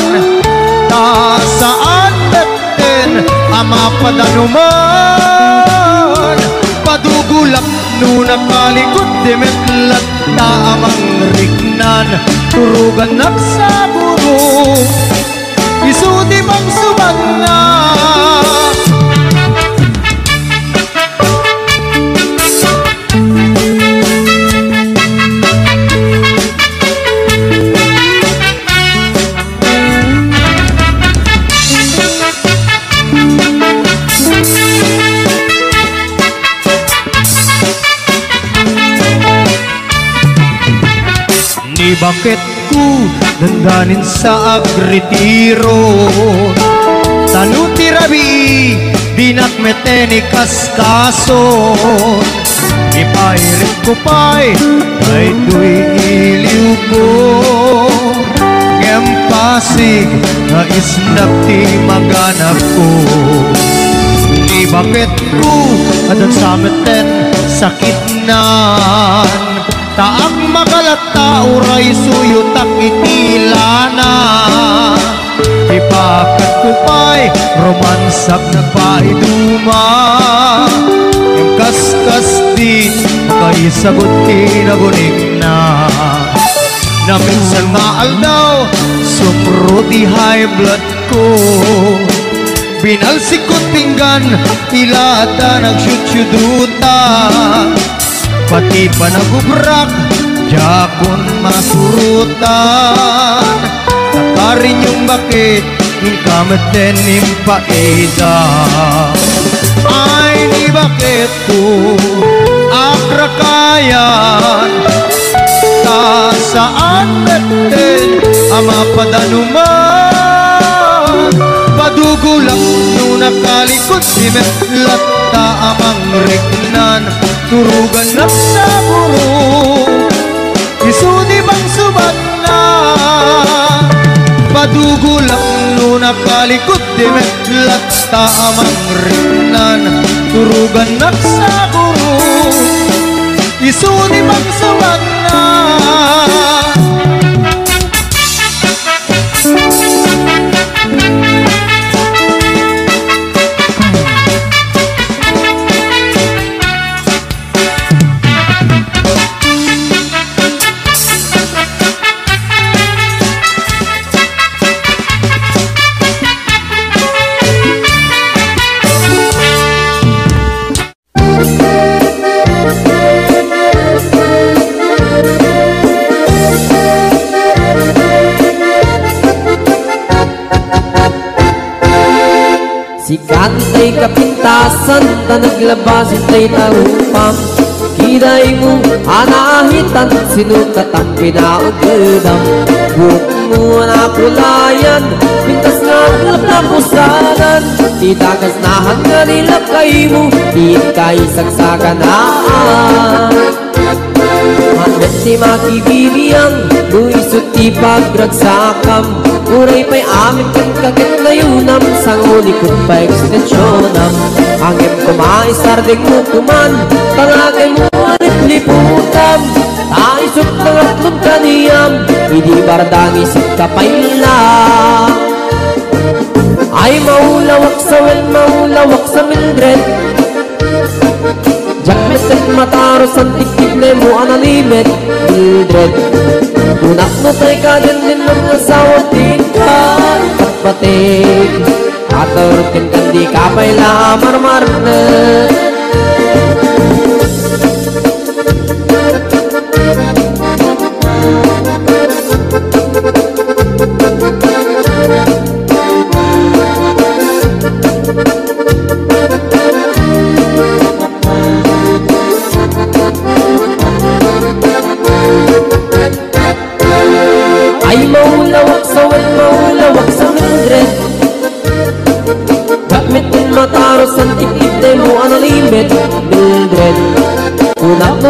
ta saan natin ama padanuman padugulak nuna kalikot demetlat ta amang rignan turugan nagsaburo isudi mang sumanga bakit ko dandanin sa agretiro tanuti rabi dinak meteni kaskason ipairit ko pa'y ay do'y iliw ko ngempasig na isnap ti maganap ko ni bakit ko adan sa meten sakit nan taak makalata uray suyutak itilana ipakat kupay romansak nagpaiduma yung kaskas di makaisagot tinagunig na minsan nga aldaw sumruti high blood ko binalsikot pinggan tila ata nagsyusyuduta pati pa nagubrak jakon masurutan takarin yung bakit yung kameten yung paida ay ni bakit ko akrakayan ta saan natin ama padanuman padugulak nung nakalikot si metlat ta amang rignan turugan na sa buro isudi bang subat na padugulak no nakalikot di metlat ta amang rignan turugan na sa buro isudi bang subat na Sikat tay kapintasan ta naglabas tay tarupam kiray mo anahitan sinukatan pinaugdam buhok mo na pulayan pintas nga glap na pusanan titagas na hanganilap kay mo di kay sagsaganaan Mandat si makibibiyang luisot ti pagragsakam uray pa'y amin kang kagat na yunam sang ulikot pa ekstensyonan angem kumaisarding mo kuman tangagay mo alit liputam taisot ng atlong kaniyam hindi bardang isip kapayla ay maulawak sa Mildred Jakmetet mataros ang tiktik na mo analimet Mildred Unak mo ta'y kadin din ng asawa tingkan Patpatig Katortin kandi kapay la marmarna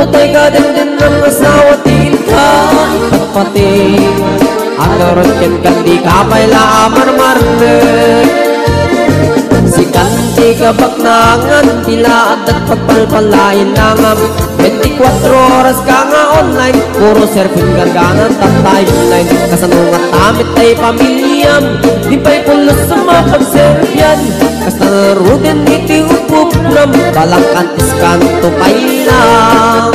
Matay ka din ng asawa tiin ka pati Agarot ken kandi kapay la marmarnek Si kanti kabak nangan tila at pagpalpalain nangam 24 oras ka nga online puro surfing gargangan tatay online kasanungat tamit ay pamilyam di pa'y pulos sa mapagserbian kas narudin iti upup nam balak antis kanto pa'y lang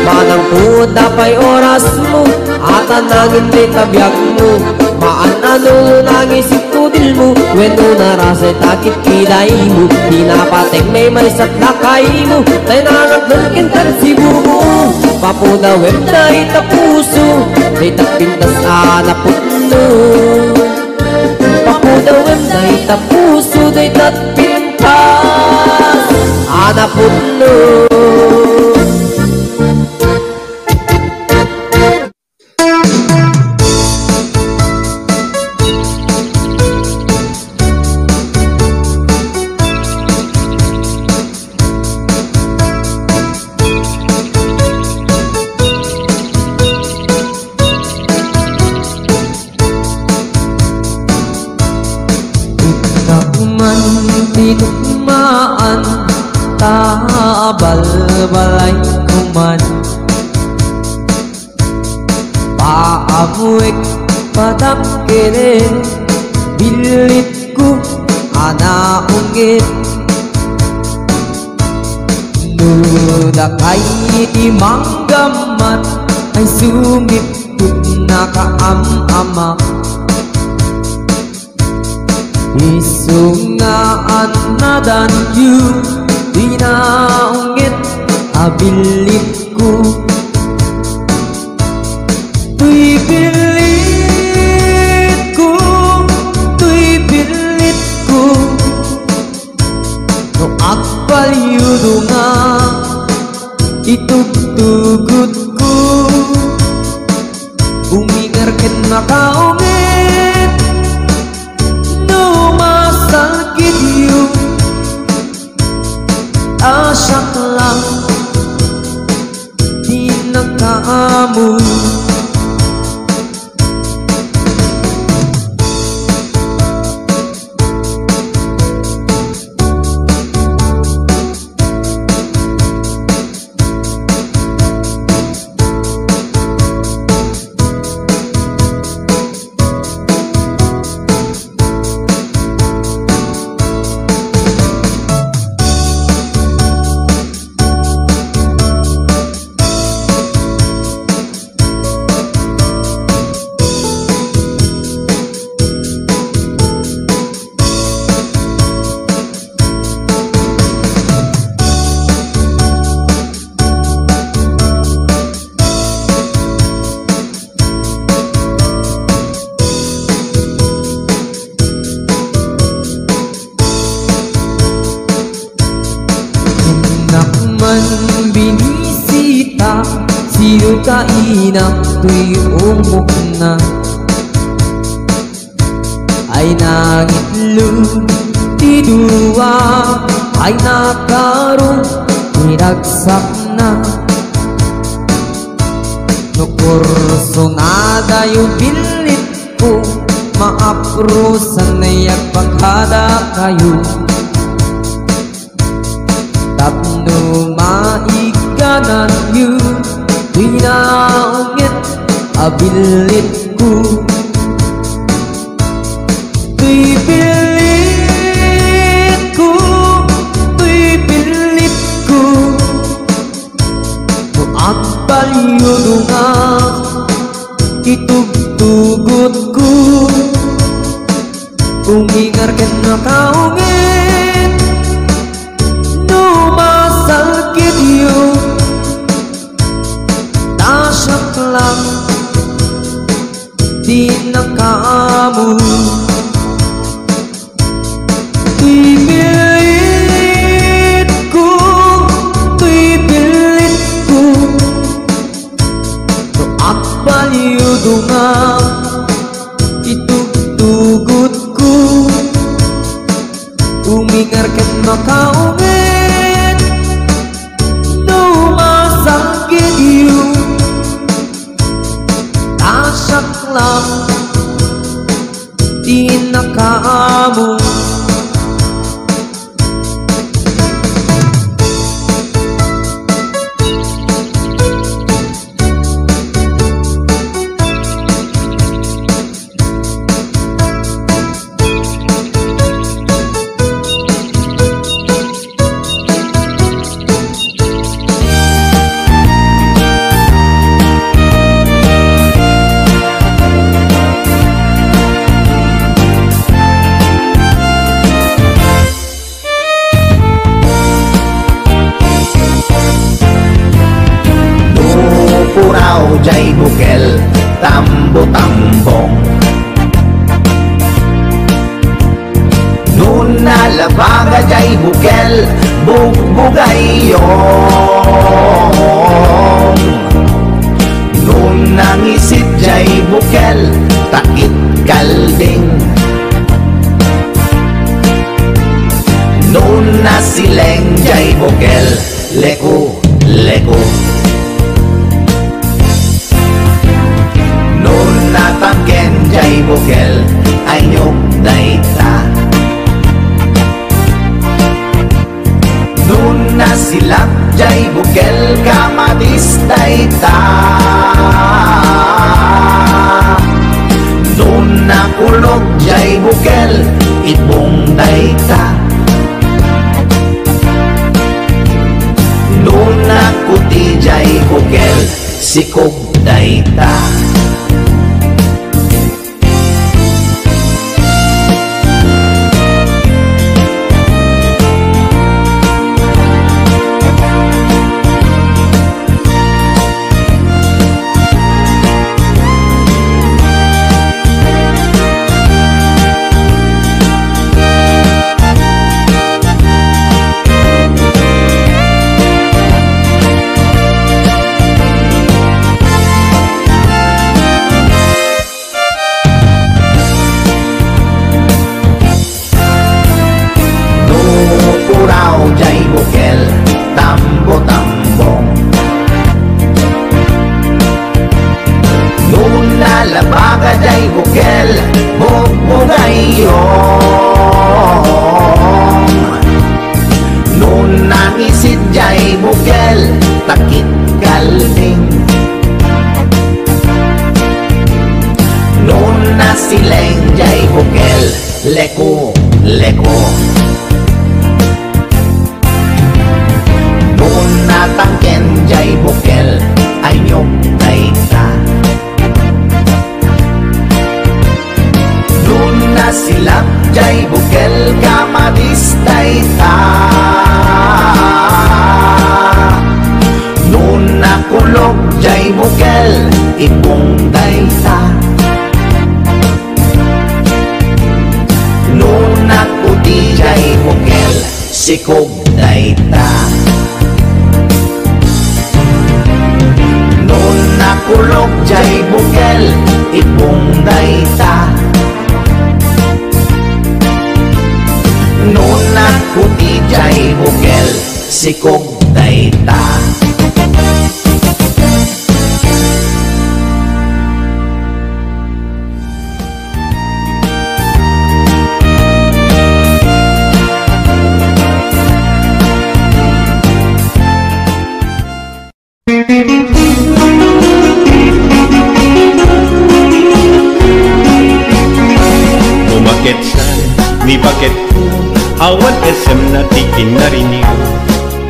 manang puda pa'y oras mo at anangin di tabyak mo maanano nangis itudil mo weno narasay takit kiday mo di napatek may marisat lakay mo tay nanaglakin tan sibo mo papuda web na itapuso day tapintas anaputno papuda web na itapuso day tapintas anaputno Tinugmaan tabalbalay kuman paamuik patakere bilit ko anaungit nudakay imanggamat ay sumiptut nakaamamak isungaan na danyu di naungit abilit ko tuy pilit ko no agpalyudo nga itugtugot ko umingarken makaungit asyak lang di nagkaamoy binisita sino kainang tuy umok na ay nangitlog di duwa ay nakarong niragsak na no kurso nada yung bilit ko maaprusan na yak pagkada kayo tapno maiganan yu tuy naungit abilit ko tuy pilit ko no agpalyudo nga itugtugot ko umingarken na kaungit masakit yun tasyak lang di nakaamoy pipilit ko no agpalyudo nga itugtugot ko umingarken makaungit puraw jay bukel tambo-tambong. Nuna labaga jay bukel bugbugayong. Nuna ngisit jay bukel takit kalding. Nuna sileng jay bukel leku-leku. Nuna tangken jay bukel ay nyok dayta. Nuna silap jay bukel kamatis dayta. Nuna kulog jay bukel itbong dayta. Nuna kuti jay bukel sikog dayta. Leku-leku. Nuna tangken jay bukel ay nyok dayta. Nuna silap jay bukel kamatis dayta. Nuna kulog jay bukel itbong dayta. Nuna kuti jay bukel sikog dayta. Nuna kulog jay bukel itbong dayta. Nuna kuti jay bukel sikog dayta. Ni bakit ko awan SM na tikin narinig.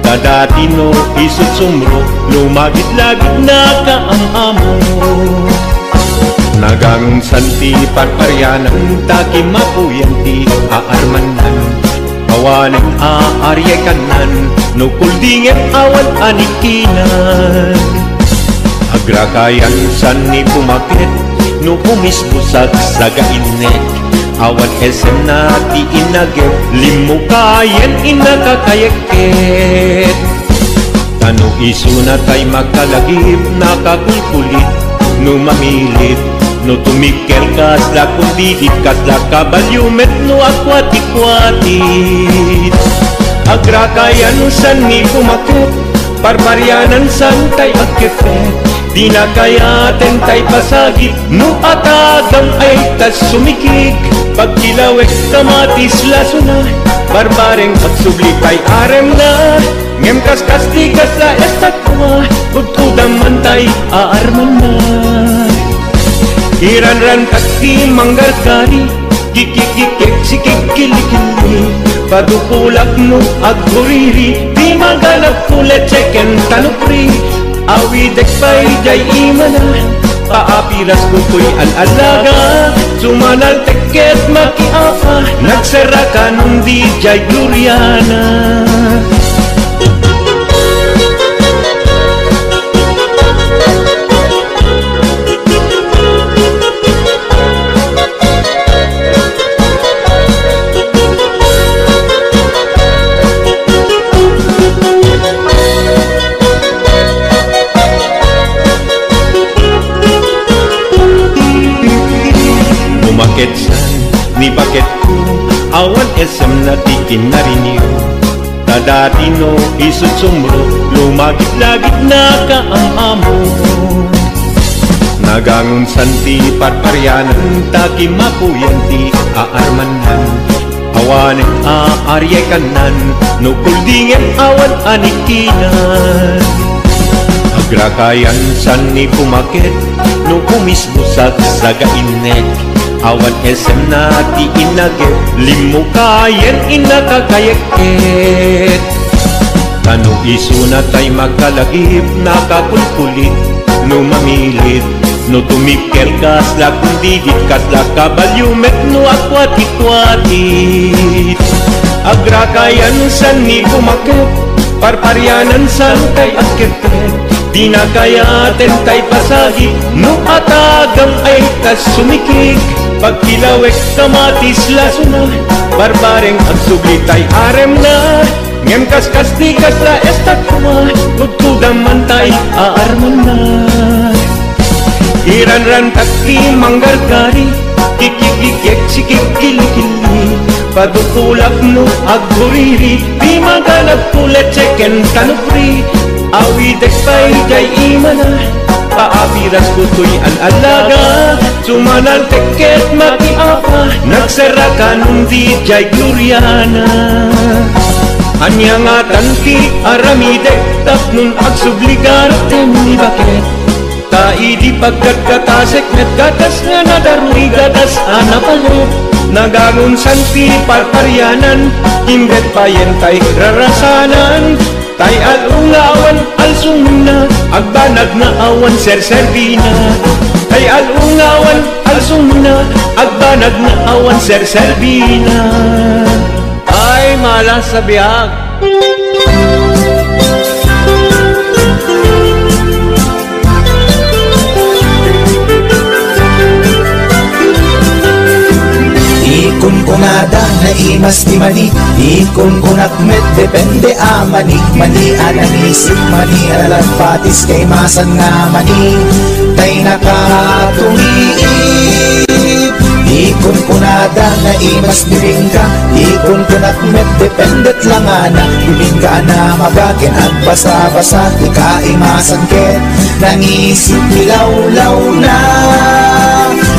Kadatino isut sumro lumagit-lagit na kaamamo. Nagang santi parparyanan taki mapuyanti aarmanan. Awaling aaryay kanan nukul dingin awan anikinan. Agrakayan san ni pumakit no pumisbusak sa gainek. Awan SM na ti inagip limukayan inakakayakit. Tano iso na tay makalagip nakakulkulit no mamilit no tumikel kas la kundidit kas la kabalyumet no akwati-kwatit. Agrakayan san ni pumakit parparyanan san tay akifet. Di na kayaten tay pasagit no atagam ay tas sumikik. Pagkilawek kamatis laso na barbareng pagsubli tay arem na. Ngem kas tigas la estakwa ududam man tay aarman na. Iran-ran takti manggarkari kikikikik sikikili-kili. Padupulak no aguriri di maganap kulet seken tanupri. Awidek pa'y jay imana paapiras kuko'y al-alaga. Sumanal teket makiafa nagsara ka nung di jay Gloriana. ni bakit ko awan SM na tikin na rin niyo. Dati no isut sumro lumagit-lagit na ka ang amo. Nagangon santi parparyanan taki mapuyanti aarmanan. Awan aarye kanan nukul dingin awan anikinan. Agrakayan san ni pumakit no kumisbusak sa gainek. Awan SM na ti inagit limu kayen inakakayeket. Tanu isu na tay magkalagip nakakulkulit no mamilit no tumikir kas la kundigit kas la kabalyumet no akwati-kwatit. Agrakayan san ni pumakit parparyanan san tay akirket. Di na kaya tentay pasagi no atagam ay tas sumikik. Pagkilawek kamatis lasuna barbareng ang suglitay arem na. Ngem kas di kas la estatwa tutudam mantay aarman na. Iran-ran takti manggargari kikikikik sikikili-kili. Padutulak no agburiri di magalap kulet seken tanupri. Awidek pa'y jay imana paapiras kuto'y an alaga. Sumanal teket makiapa nagsarakan di jay gloriana. Anya nga tanti aramidek tapnun agsubligar tem ni bakit. Taidi pagkatkatasek net gatas nga nadarui gatas anapalit. Nagangon santi parparyanan imbet payentay rarasanan. Tay alungawan alsumna agbanag na awan serservina. Tay alungawan alsumna agbanag na awan serservina. Ay malas sa biyag. Ikon kunada na imas di mani. Ikon kunak met depende amani. Mani anang isip mani alalang patis kay masan nga mani. Tay nakatumiip. Ikon kunada na imas di bingka. Ikon kunak met dependet lang ana. Bibingka na magakin at basa-basa di ka imasan ket. Nangisip nilaw-law na.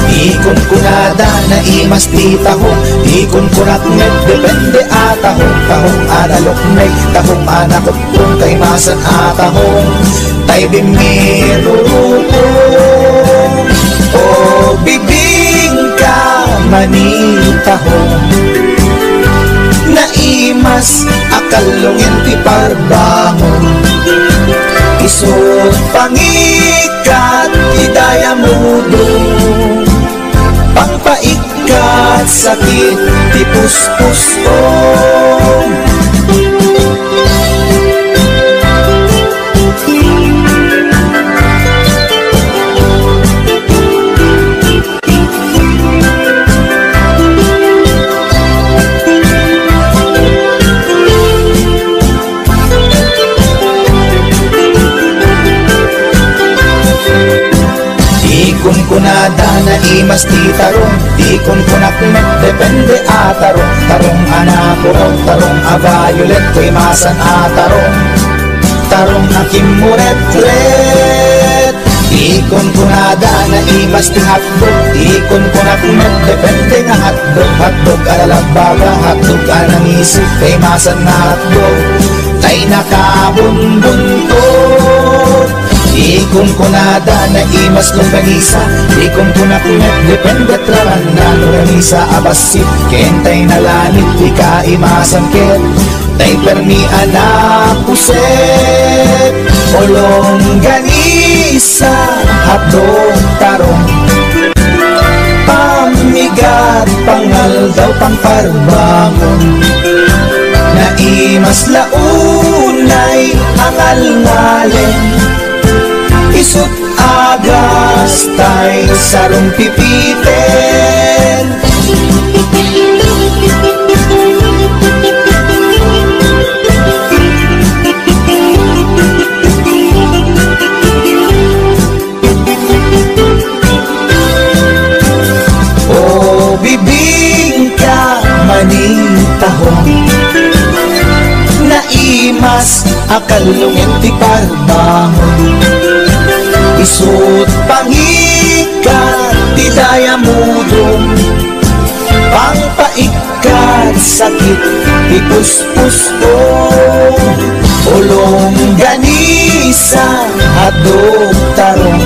Ikon kunada na imas di tahong. Ikon kunak met depende atahong. Tahong analok may tahong anakot kung kay masan atahong. Tay bimirurukong o bibingka manitahong. Naimas akalungin ti parbangon. Isot pangikat idaya mudong. Pagpaikat sakit ti puspustong. Ikon kunada na imas di tarong. Ikon kunak met depende atarong. Tarong anakurong tarong aviolet kay masan atarong. Tarong akimuret-ret. Ikon kunada na imas di hotdog. Ikon kunak met depende nga hotdog. Hotdog alalabaga hotdog anang isip kay masan nga hotdog. Tay nakabunbuntot. Ikon kunada na imas longganisa. Ikon kunak met depende traman na longganisa abasit. Kentay na lanit di ka imasan ket. Tay permi anak puset o longganisa hotdog tarong. Pamigat pangal daw pangparbangon. Naimas launay angal-ngalen. Isut agas tay sarong pipiten. O bibing Isut pangikat ti daya mudong, pangpaikat sakit ti puspustong, ulong ganisa at tarong,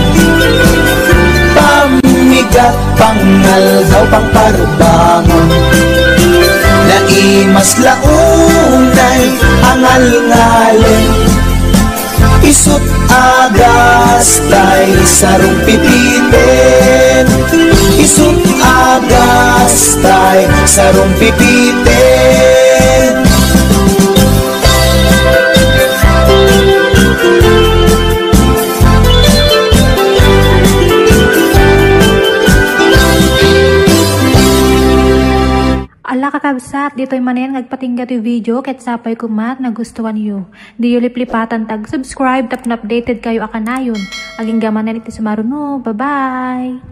pamigat pangaldaw pangparubangon, naimas launay angal-ngalen, isut agas tay sarong pipiten, isut agas tay sarong pipiten. Ala kakabsat, dito'y manen ngagpatingga to video ket sapay kumat nagustuhan yu. Di yu liplipatan tag subscribe tapno updated kayo akanayon. Aging gamanan iti sumaruno. Bye-bye!